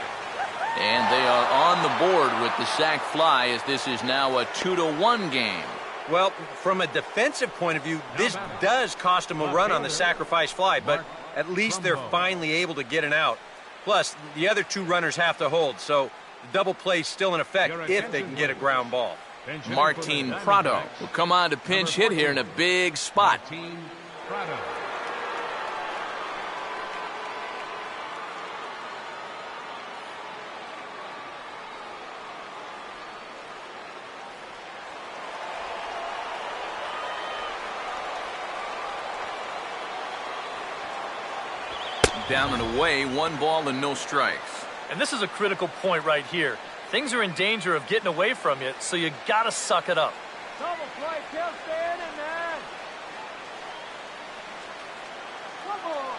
And they are on the board with the sac fly, as this is now a 2-1 game. Well, from a defensive point of view, this does cost them a run on the sacrifice fly, but at least they're finally able to get an out. Plus, the other 2 runners have to hold, so the double play is still in effect if they can get a ground ball. Martin Prado will come on to pinch hit here in a big spot. Prado. Down and away, 1 ball and no strikes. And this is a critical point right here. Things are in danger of getting away from you, so you got to suck it up. Double play, kill, stay in, man. Come on.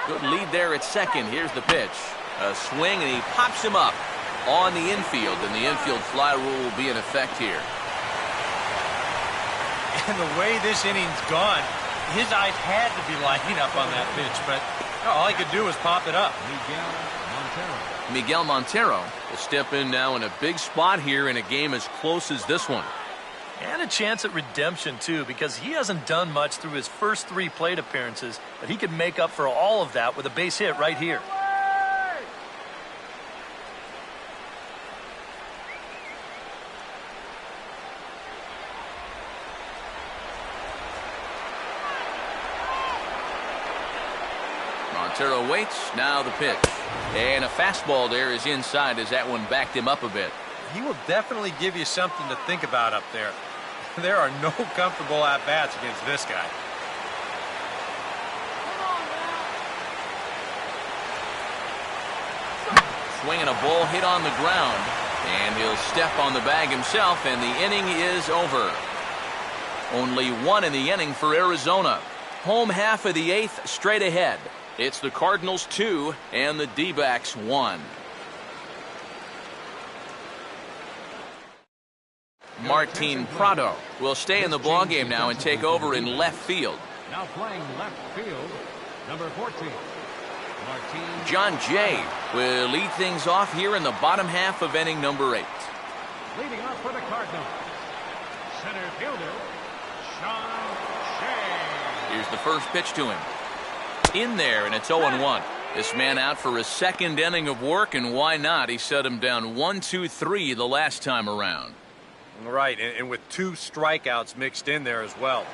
Good lead there at second. Here's the pitch. A swing, and he pops him up on the infield, and the infield fly rule will be in effect here. And the way this inning's gone, his eyes had to be lining up on that pitch, but all he could do was pop it up. Miguel Montero will step in now in a big spot here in a game as close as this one. And a chance at redemption, too, because he hasn't done much through his first 3 plate appearances, but he could make up for all of that with a base hit right here. Montero waits, now the pitch. And a fastball there is inside as that one backed him up a bit. He will definitely give you something to think about up there. There are no comfortable at-bats against this guy. Swinging a ball hit on the ground. And he'll step on the bag himself, and the inning is over. Only 1 in the inning for Arizona. Home half of the 8th straight ahead. It's the Cardinals 2 and the D-backs 1. Martin Prado will stay in the ballgame now and take over in left field. Now playing left field, number 14. Martin. John Jay will lead things off here in the bottom half of inning number 8. Leading off for the Cardinals, center fielder, John Jay. Here's the first pitch to him. In there, and it's 0-1. This man out for his 2nd inning of work, and why not? He set him down 1-2-3 the last time around. Right, and with 2 strikeouts mixed in there as well.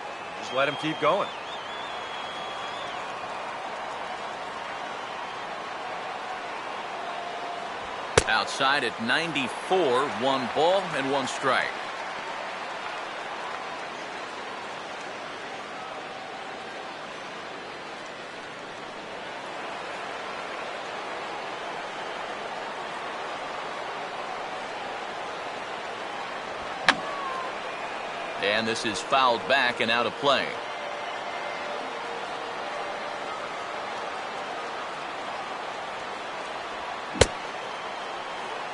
Just let him keep going. Outside at 94, 1 ball and 1 strike. And this is fouled back and out of play.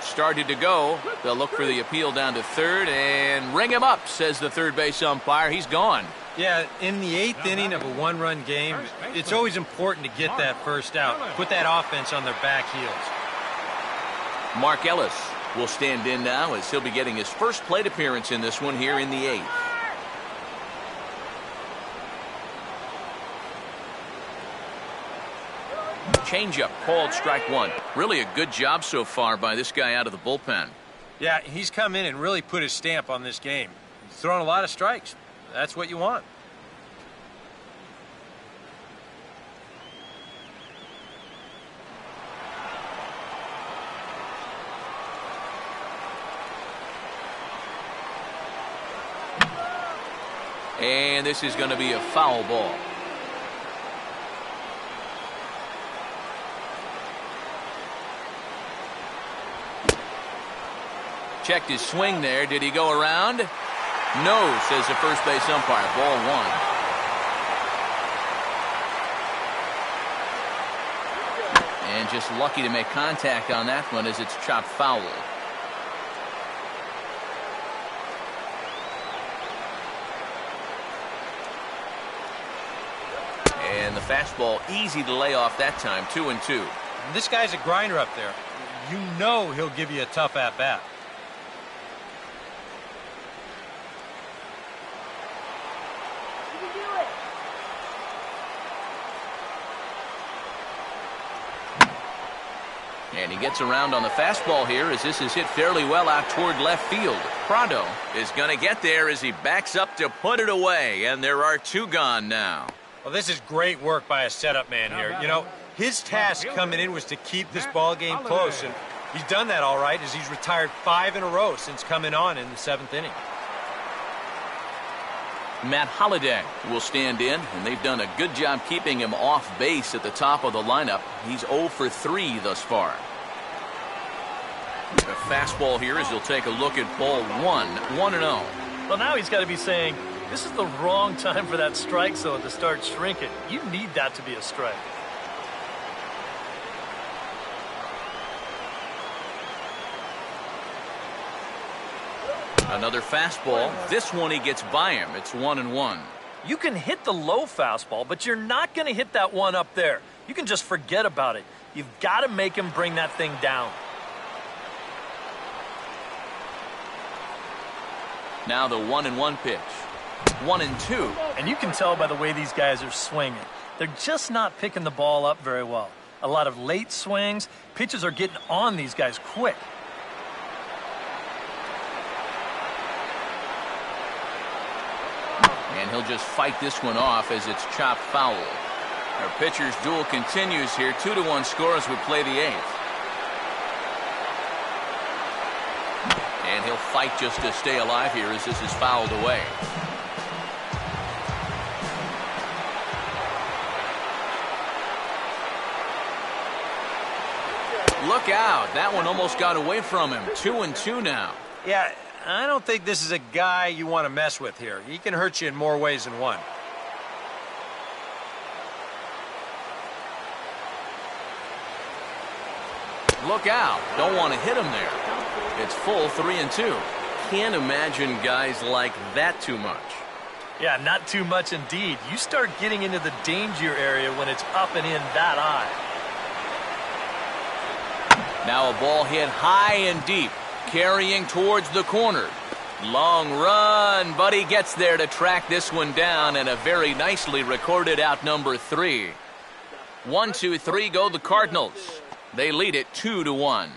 Started to go. They'll look for the appeal down to third and ring him up, says the third base umpire. He's gone. Yeah, in the 8th inning of a 1-run game, it's always important to get that first out. Put that offense on their back heels. Mark Ellis will stand in now as he'll be getting his first plate appearance in this one here in the 8th. Changeup called strike 1. Really a good job so far by this guy out of the bullpen. Yeah, he's come in and really put his stamp on this game. He's thrown a lot of strikes. That's what you want. And this is going to be a foul ball. Checked his swing there. Did he go around? No, says the first base umpire. Ball 1. And just lucky to make contact on that one as it's chopped foul. And the fastball easy to lay off that time. 2-2. This guy's a grinder up there. You know he'll give you a tough at-bat. And he gets around on the fastball here as this is hit fairly well out toward left field. Prado is going to get there as he backs up to put it away, and there are 2 gone now. Well, this is great work by a setup man here. You know, his task coming in was to keep this ball game close, and he's done that all right as he's retired 5 in a row since coming on in the 7th inning. Matt Holliday will stand in, and they've done a good job keeping him off base at the top of the lineup. He's 0 for 3 thus far. A fastball here as he'll take a look at ball 1, 1-0. Well, now he's got to be saying, this is the wrong time for that strike zone to start shrinking. You need that to be a strike. Another fastball. This one he gets by him. It's 1-1. You can hit the low fastball, but you're not going to hit that one up there. You can just forget about it. You've got to make him bring that thing down. Now the 1-1 pitch. 1-2. And you can tell by the way these guys are swinging. They're just not picking the ball up very well. A lot of late swings. Pitches are getting on these guys quick. And he'll just fight this one off as it's chopped foul. Our pitcher's duel continues here. 2-1 score as we play the 8th. And he'll fight just to stay alive here as this is fouled away. Look out. That one almost got away from him. 2-2 now. Yeah, I don't think this is a guy you want to mess with here. He can hurt you in more ways than one. Look out. Don't want to hit him there. It's full 3-2. Can't imagine guys like that too much. Yeah, not too much indeed. You start getting into the danger area when it's up and in that high. Now a ball hit high and deep, carrying towards the corner. Long run, but he gets there to track this one down, and a very nicely recorded out number 3. 1-2-3 go the Cardinals. They lead it 2-1.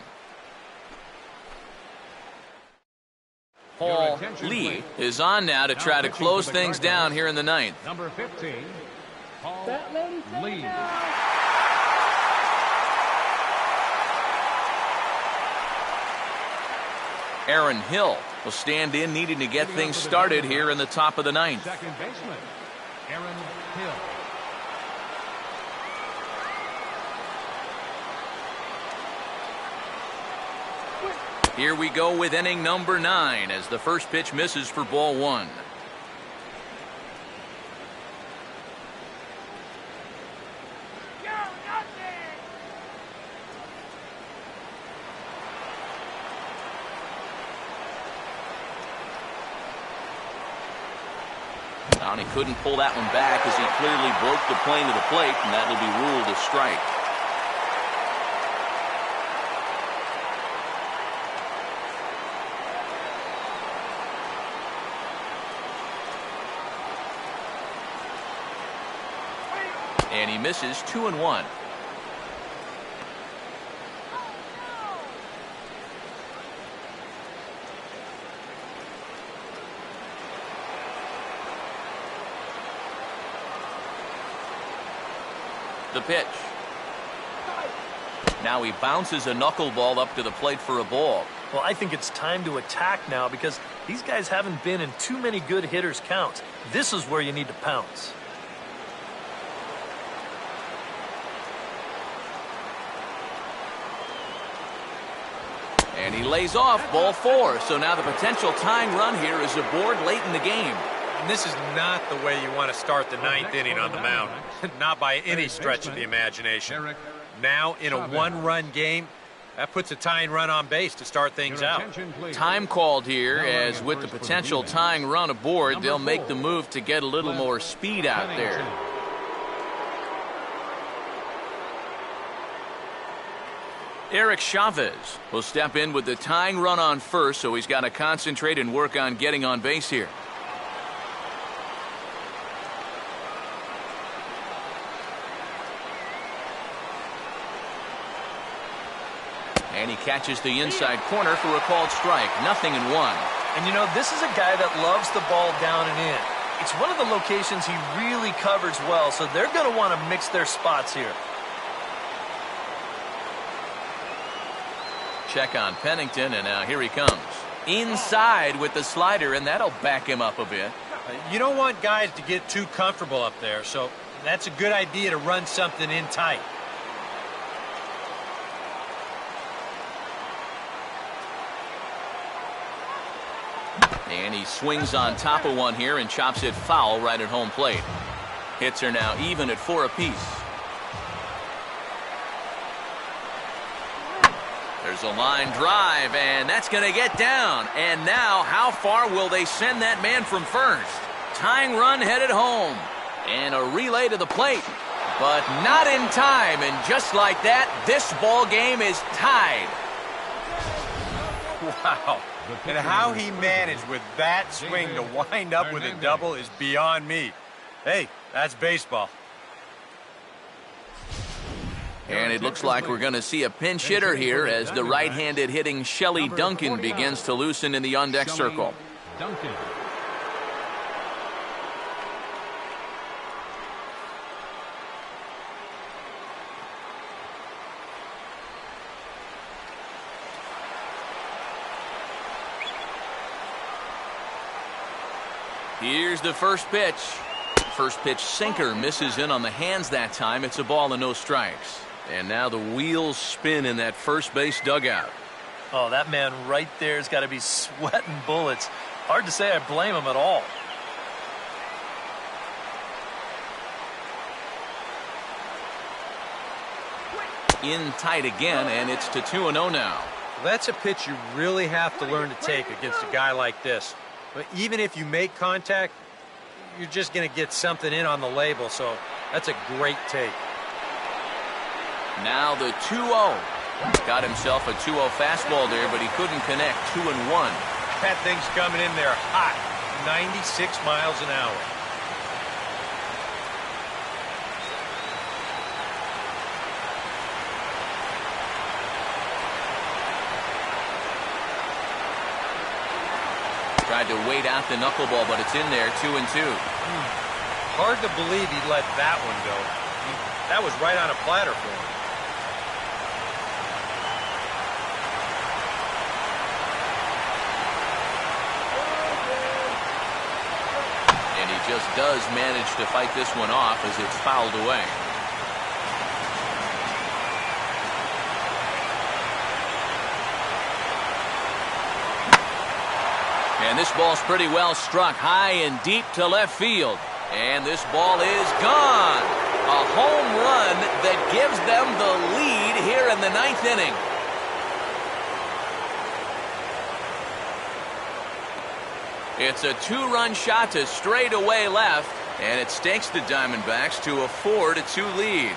Paul Lee is on now to try to close things down here in the 9th. Number 15, Paul Lee. Aaron Hill will stand in, needing to get things started here in the top of the 9th. Second baseman, Aaron Hill. Here we go with inning number 9 as the first pitch misses for ball 1. Now he couldn't pull that one back as he clearly broke the plane to the plate, and that'll be ruled a strike. And he misses 2-1. The pitch. Now he bounces a knuckleball up to the plate for a ball. Well, I think it's time to attack now because these guys haven't been in too many good hitters' counts. This is where you need to pounce. And he lays off ball 4. So now the potential tying run here is aboard late in the game. And this is not the way you want to start the 9th inning on the mound. Not by any stretch of the imagination. Now in a one-run game, that puts a tying run on base to start things out. Time called here, as with the potential tying run aboard, they'll make the move to get a little more speed out there. Eric Chavez will step in with the tying run on first, so he's got to concentrate and work on getting on base here. And he catches the inside corner for a called strike. 0-1. And you know, this is a guy that loves the ball down and in. It's one of the locations he really covers well, so they're going to want to mix their spots here. Check on Pennington, and now here he comes. Inside with the slider, and that'll back him up a bit. You don't want guys to get too comfortable up there, so that's a good idea to run something in tight. And he swings on top of one here and chops it foul right at home plate. Hits are now even at 4 apiece. There's a line drive, and that's going to get down. And now, how far will they send that man from first? Tying run headed home. And a relay to the plate. But not in time, and just like that, this ball game is tied. Wow. And how he managed with that swing to wind up with a double is beyond me. Hey, that's baseball. And it looks like we're going to see a pinch hitter here as the right-handed hitting Shelley Duncan begins to loosen in the on-deck circle. Duncan. Here's the first pitch. First pitch sinker misses in on the hands that time. It's a ball and no strikes. And now the wheels spin in that first base dugout. Oh, that man right there's got to be sweating bullets. Hard to say I blame him at all. In tight again, and it's to 2-0 now. That's a pitch you really have to learn to take against a guy like this. But even if you make contact, you're just going to get something in on the label, so that's a great take. Now the 2-0. Got himself a 2-0 fastball there, but he couldn't connect. 2-1. That thing's coming in there hot, 96 miles an hour. Tried to wait out the knuckleball, but it's in there. 2-2. Hard to believe he let that one go. That was right on a platter for him. And he just does manage to fight this one off as it's fouled away. And this ball's pretty well struck high and deep to left field. And this ball is gone. A home run that gives them the lead here in the 9th inning. It's a 2-run shot to straightaway left, and it stakes the Diamondbacks to a 4-2 lead.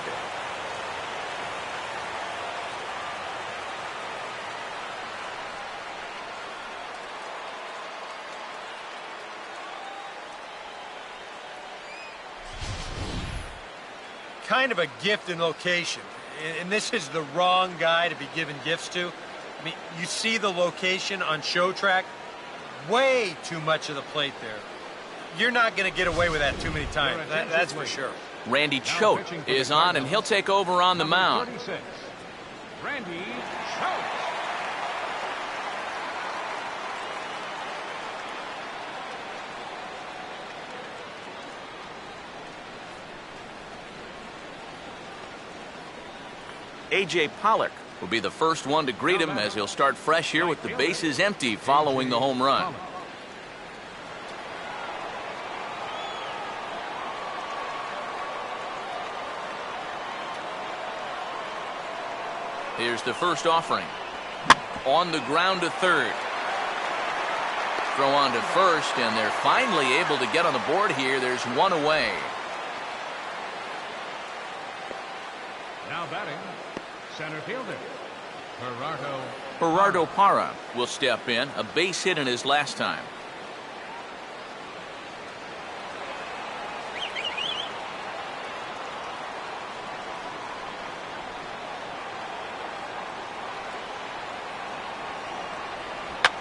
Kind of a gift in location, and this is the wrong guy to be giving gifts to. I mean, you see the location on Show Track, way too much of the plate there. You're not going to get away with that too many times, that's for sure. Randy Choate is on, and he'll take over on the mound. Randy Choate. A.J. Pollock will be the first one to greet him as he'll start fresh here with the bases empty following the home run. Here's the first offering. On the ground to third. Throw on to first, and they're finally able to get on the board here. There's one away. Now batting, center fielder, Gerardo Parra will step in. A base hit in his last time.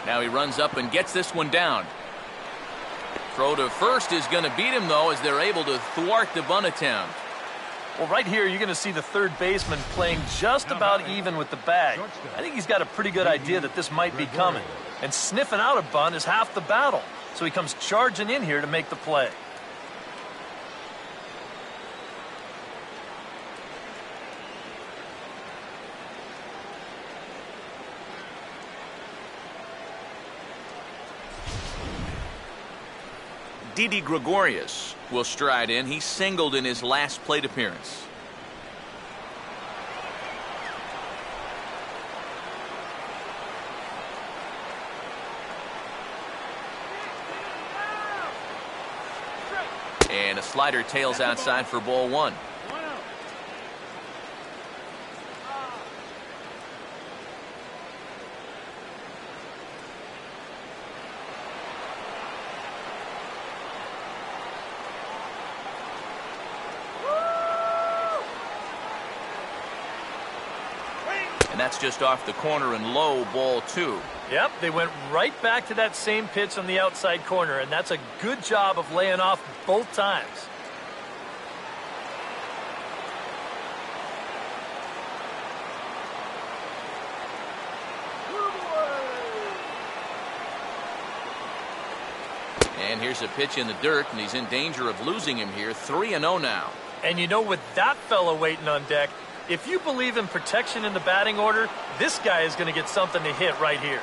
Now he runs up and gets this one down. Throw to first is going to beat him, though, as they're able to thwart the bunt attempt. Well, right here, you're going to see the third baseman playing just about even with the bag. I think he's got a pretty good idea that this might be coming. And sniffing out a bunt is half the battle. So he comes charging in here to make the play. Didi Gregorius will stride in. He singled in his last plate appearance. And a slider tails outside for ball one. And that's just off the corner and low, ball two. Yep, they went right back to that same pitch on the outside corner, and that's a good job of laying off both times. And here's a pitch in the dirt, and he's in danger of losing him here. 3-0 now. And you know, with that fella waiting on deck, if you believe in protection in the batting order, this guy is going to get something to hit right here.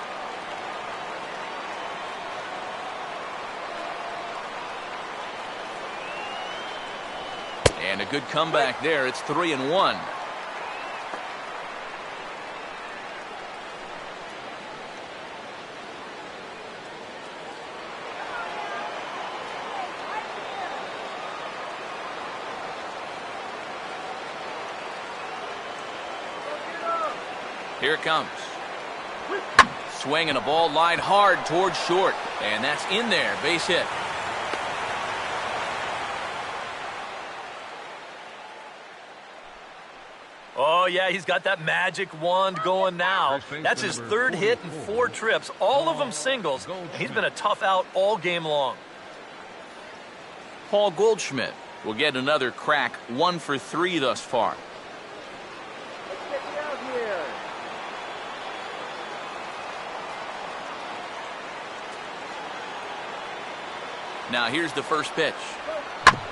And a good comeback there. It's 3-1. Here it comes. Swing and a ball lined hard towards short. And that's in there. Base hit. Oh, yeah, he's got that magic wand going now. That's his third hit in 4 trips, all of them singles. He's been a tough out all game long. Paul Goldschmidt will get another crack. 1 for 3 thus far. Now here's the first pitch.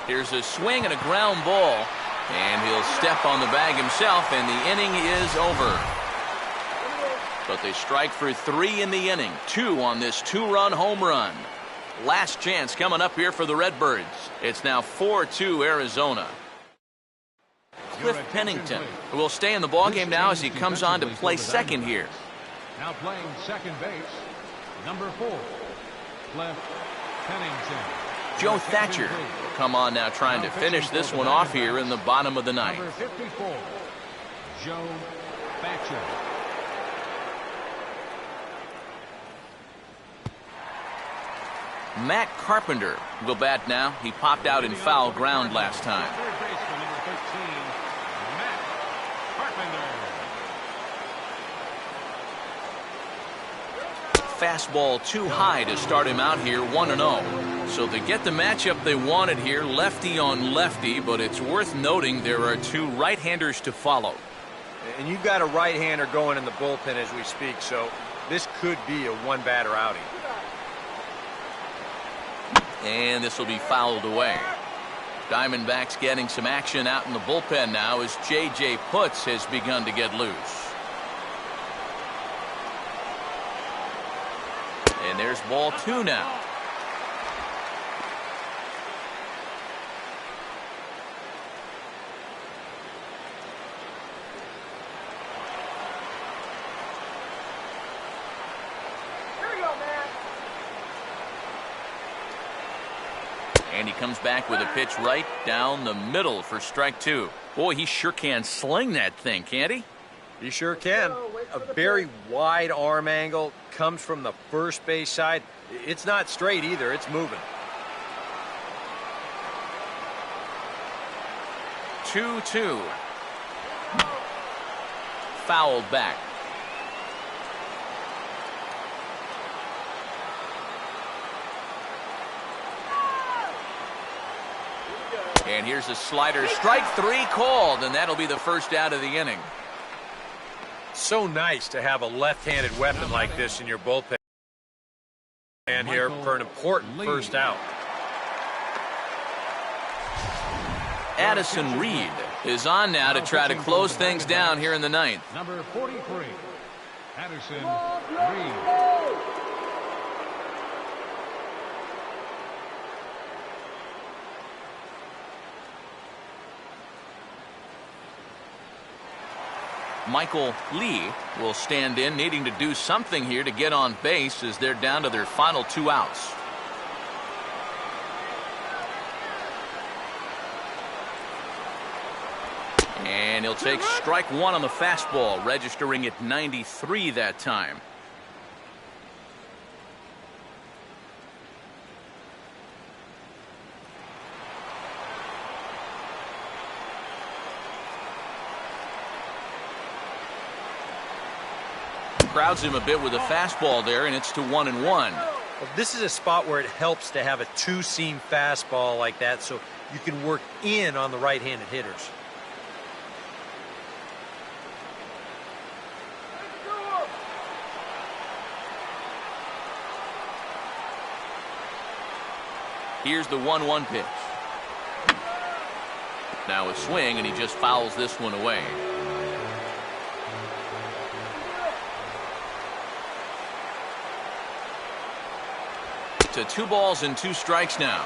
Here's a swing and a ground ball. And he'll step on the bag himself, and the inning is over. But they strike for 3 in the inning. 2 on this 2-run home run. Last chance coming up here for the Redbirds. It's now 4-2 Arizona. Cliff Pennington, who will stay in the ballgame now as he comes on to play second here. Now playing second base, number 4, Cliff Pennington. Joe Thatcher will come on now, trying to finish this one off here in the bottom of the ninth. Number 54, Joe Thatcher. Matt Carpenter will bat now. He popped out in foul ground last time. Third baseman, number 13, Matt Carpenter. Fastball too high to start him out here, 1-0. So they get the matchup they wanted here, lefty on lefty, but it's worth noting there are 2 right-handers to follow. And you've got a right-hander going in the bullpen as we speak, so this could be a one-batter outing. And this will be fouled away. Diamondbacks getting some action out in the bullpen now as J.J. Putz has begun to get loose. And there's ball 2 now. And he comes back with a pitch right down the middle for strike 2. Boy, he sure can sling that thing, can't he? He sure can. A very wide arm angle, comes from the first base side. It's not straight either, it's moving. 2-2. Fouled back. And here's a slider. Strike 3 called, and that'll be the first out of the inning. So nice to have a left-handed weapon like this in your bullpen here for an important first out. Addison Reed is on now to try to close things down here in the ninth. Number 43, Addison Reed. Michael Lee will stand in, needing to do something here to get on base as they're down to their final 2 outs. And he'll take strike 1 on the fastball, registering at 93 that time. Crowds him a bit with a fastball there, and it's to 1-1. Well, this is a spot where it helps to have a two-seam fastball like that so you can work in on the right-handed hitters. Here's the 1-1 pitch. Now a swing, and he just fouls this one away. To 2 balls and 2 strikes now.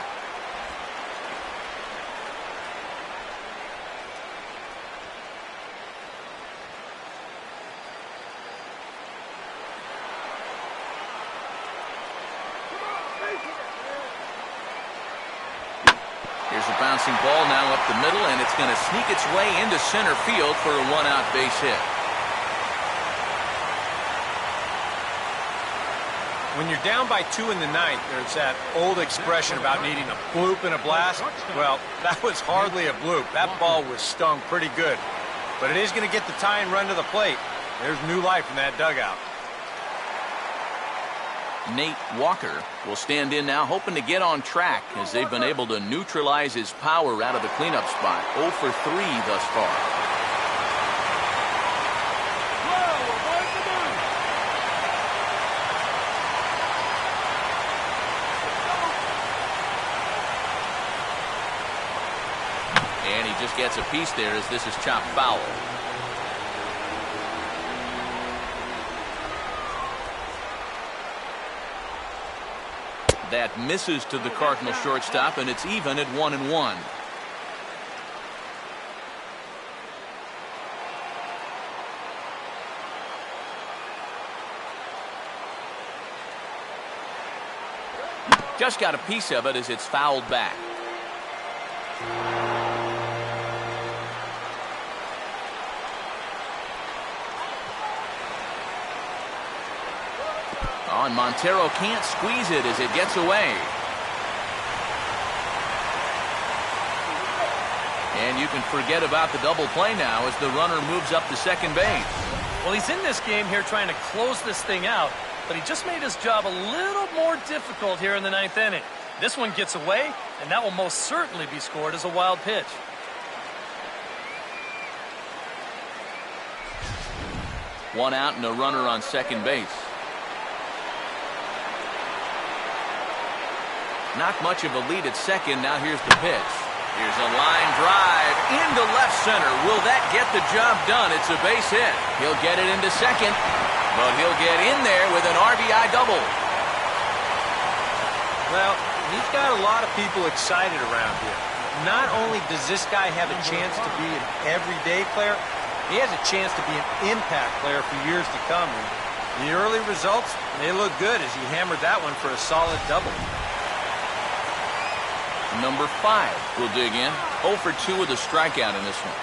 Here's a bouncing ball now up the middle, and it's going to sneak its way into center field for a 1-out base hit. When you're down by 2 in the ninth, there's that old expression about needing a bloop and a blast. Well, that was hardly a bloop. That ball was stung pretty good. But it is going to get the tying run to the plate. There's new life in that dugout. Nate Walker will stand in now, hoping to get on track as they've been able to neutralize his power out of the cleanup spot. 0 for 3 thus far. And he just gets a piece there as this is chopped foul. That misses to the Cardinal shortstop, and it's even at 1-1. Just got a piece of it as it's fouled back. Oh, and Montero can't squeeze it as it gets away. And you can forget about the double play now as the runner moves up to second base. Well, he's in this game here trying to close this thing out, but he just made his job a little more difficult here in the ninth inning. This one gets away, and that will most certainly be scored as a wild pitch. One out and a runner on second base. Not much of a lead at second. Now here's the pitch. Here's a line drive into left center. Will that get the job done? It's a base hit. He'll get it into second, but he'll get in there with an RBI double. Well, he's got a lot of people excited around here. Not only does this guy have a chance to be an everyday player, he has a chance to be an impact player for years to come. And the early results, they look good as he hammered that one for a solid double. Number 5 will dig in. 0 for 2 with a strikeout in this one.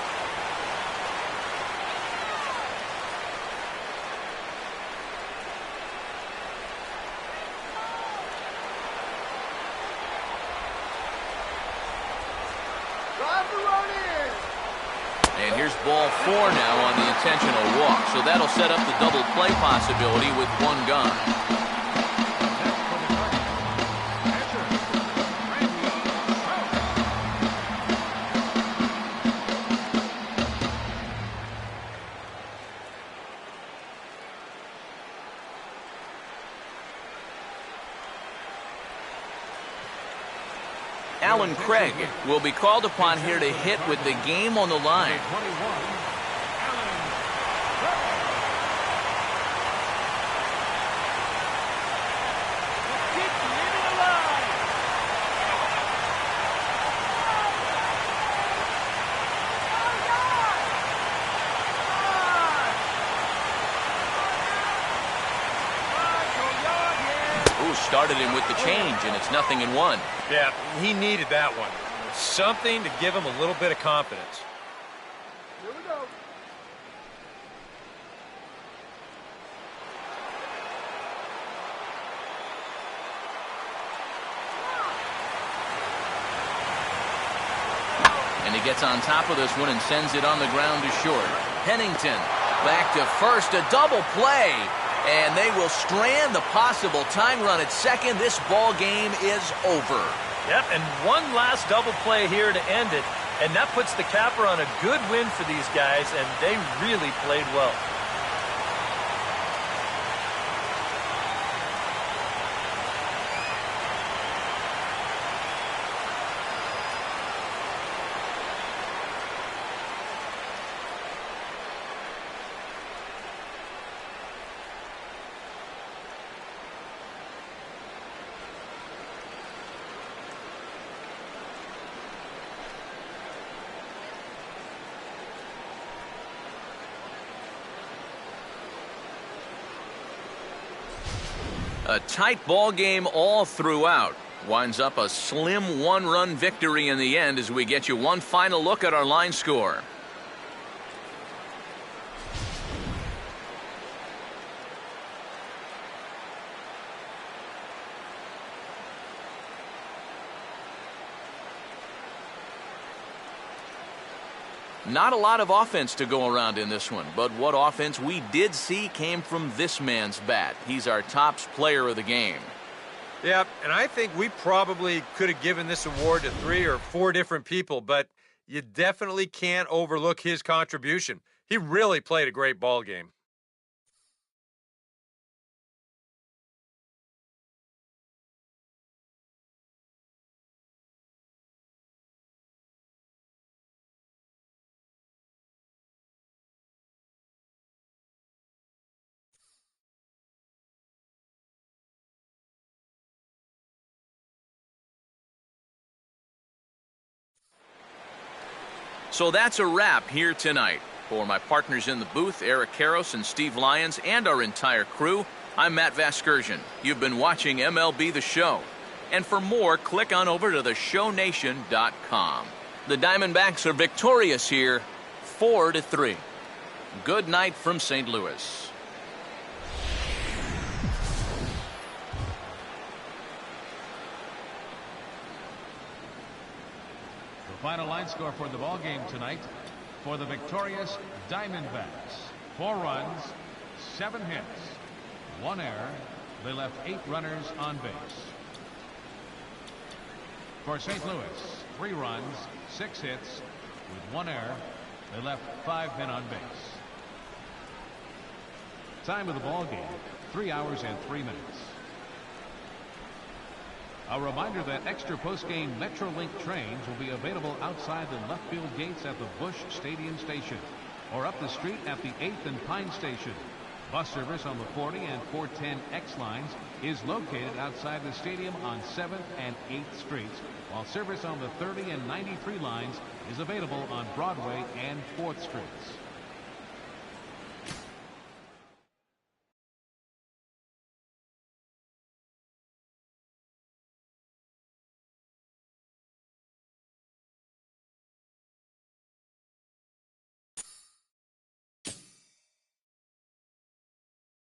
And here's ball 4 now on the intentional walk. So that'll set up the double play possibility with one gone. Alan Craig will be called upon here to hit with the game on the line. 21. Started him with the change, and it's 0-1. Yeah, he needed that one. Something to give him a little bit of confidence. Here we go. And he gets on top of this one and sends it on the ground to short. Pennington back to first, a double play. And they will strand the possible tying run at second. This ball game is over. Yep, and one last double play here to end it. And that puts the capper on a good win for these guys, and they really played well. A tight ball game all throughout. Winds up a slim one-run victory in the end as we get you one final look at our line score. Not a lot of offense to go around in this one, but what offense we did see came from this man's bat. He's our tops player of the game. Yeah, and I think we probably could have given this award to 3 or 4 different people, but you definitely can't overlook his contribution. He really played a great ball game. So that's a wrap here tonight. For my partners in the booth, Eric Karros and Steve Lyons, and our entire crew, I'm Matt Vasgersian. You've been watching MLB The Show. And for more, click on over to theshownation.com. The Diamondbacks are victorious here, 4-3. Good night from St. Louis. Final line score for the ball game tonight for the victorious Diamondbacks: 4 runs, 7 hits, 1 error. They left 8 runners on base. For St. Louis, 3 runs, 6 hits with 1 error. They left 5 men on base. Time of the ball game, 3 hours and 3 minutes. A reminder that extra postgame Metrolink trains will be available outside the left field gates at the Busch Stadium station or up the street at the 8th and Pine station. Bus service on the 40 and 410X lines is located outside the stadium on 7th and 8th streets, while service on the 30 and 93 lines is available on Broadway and 4th streets.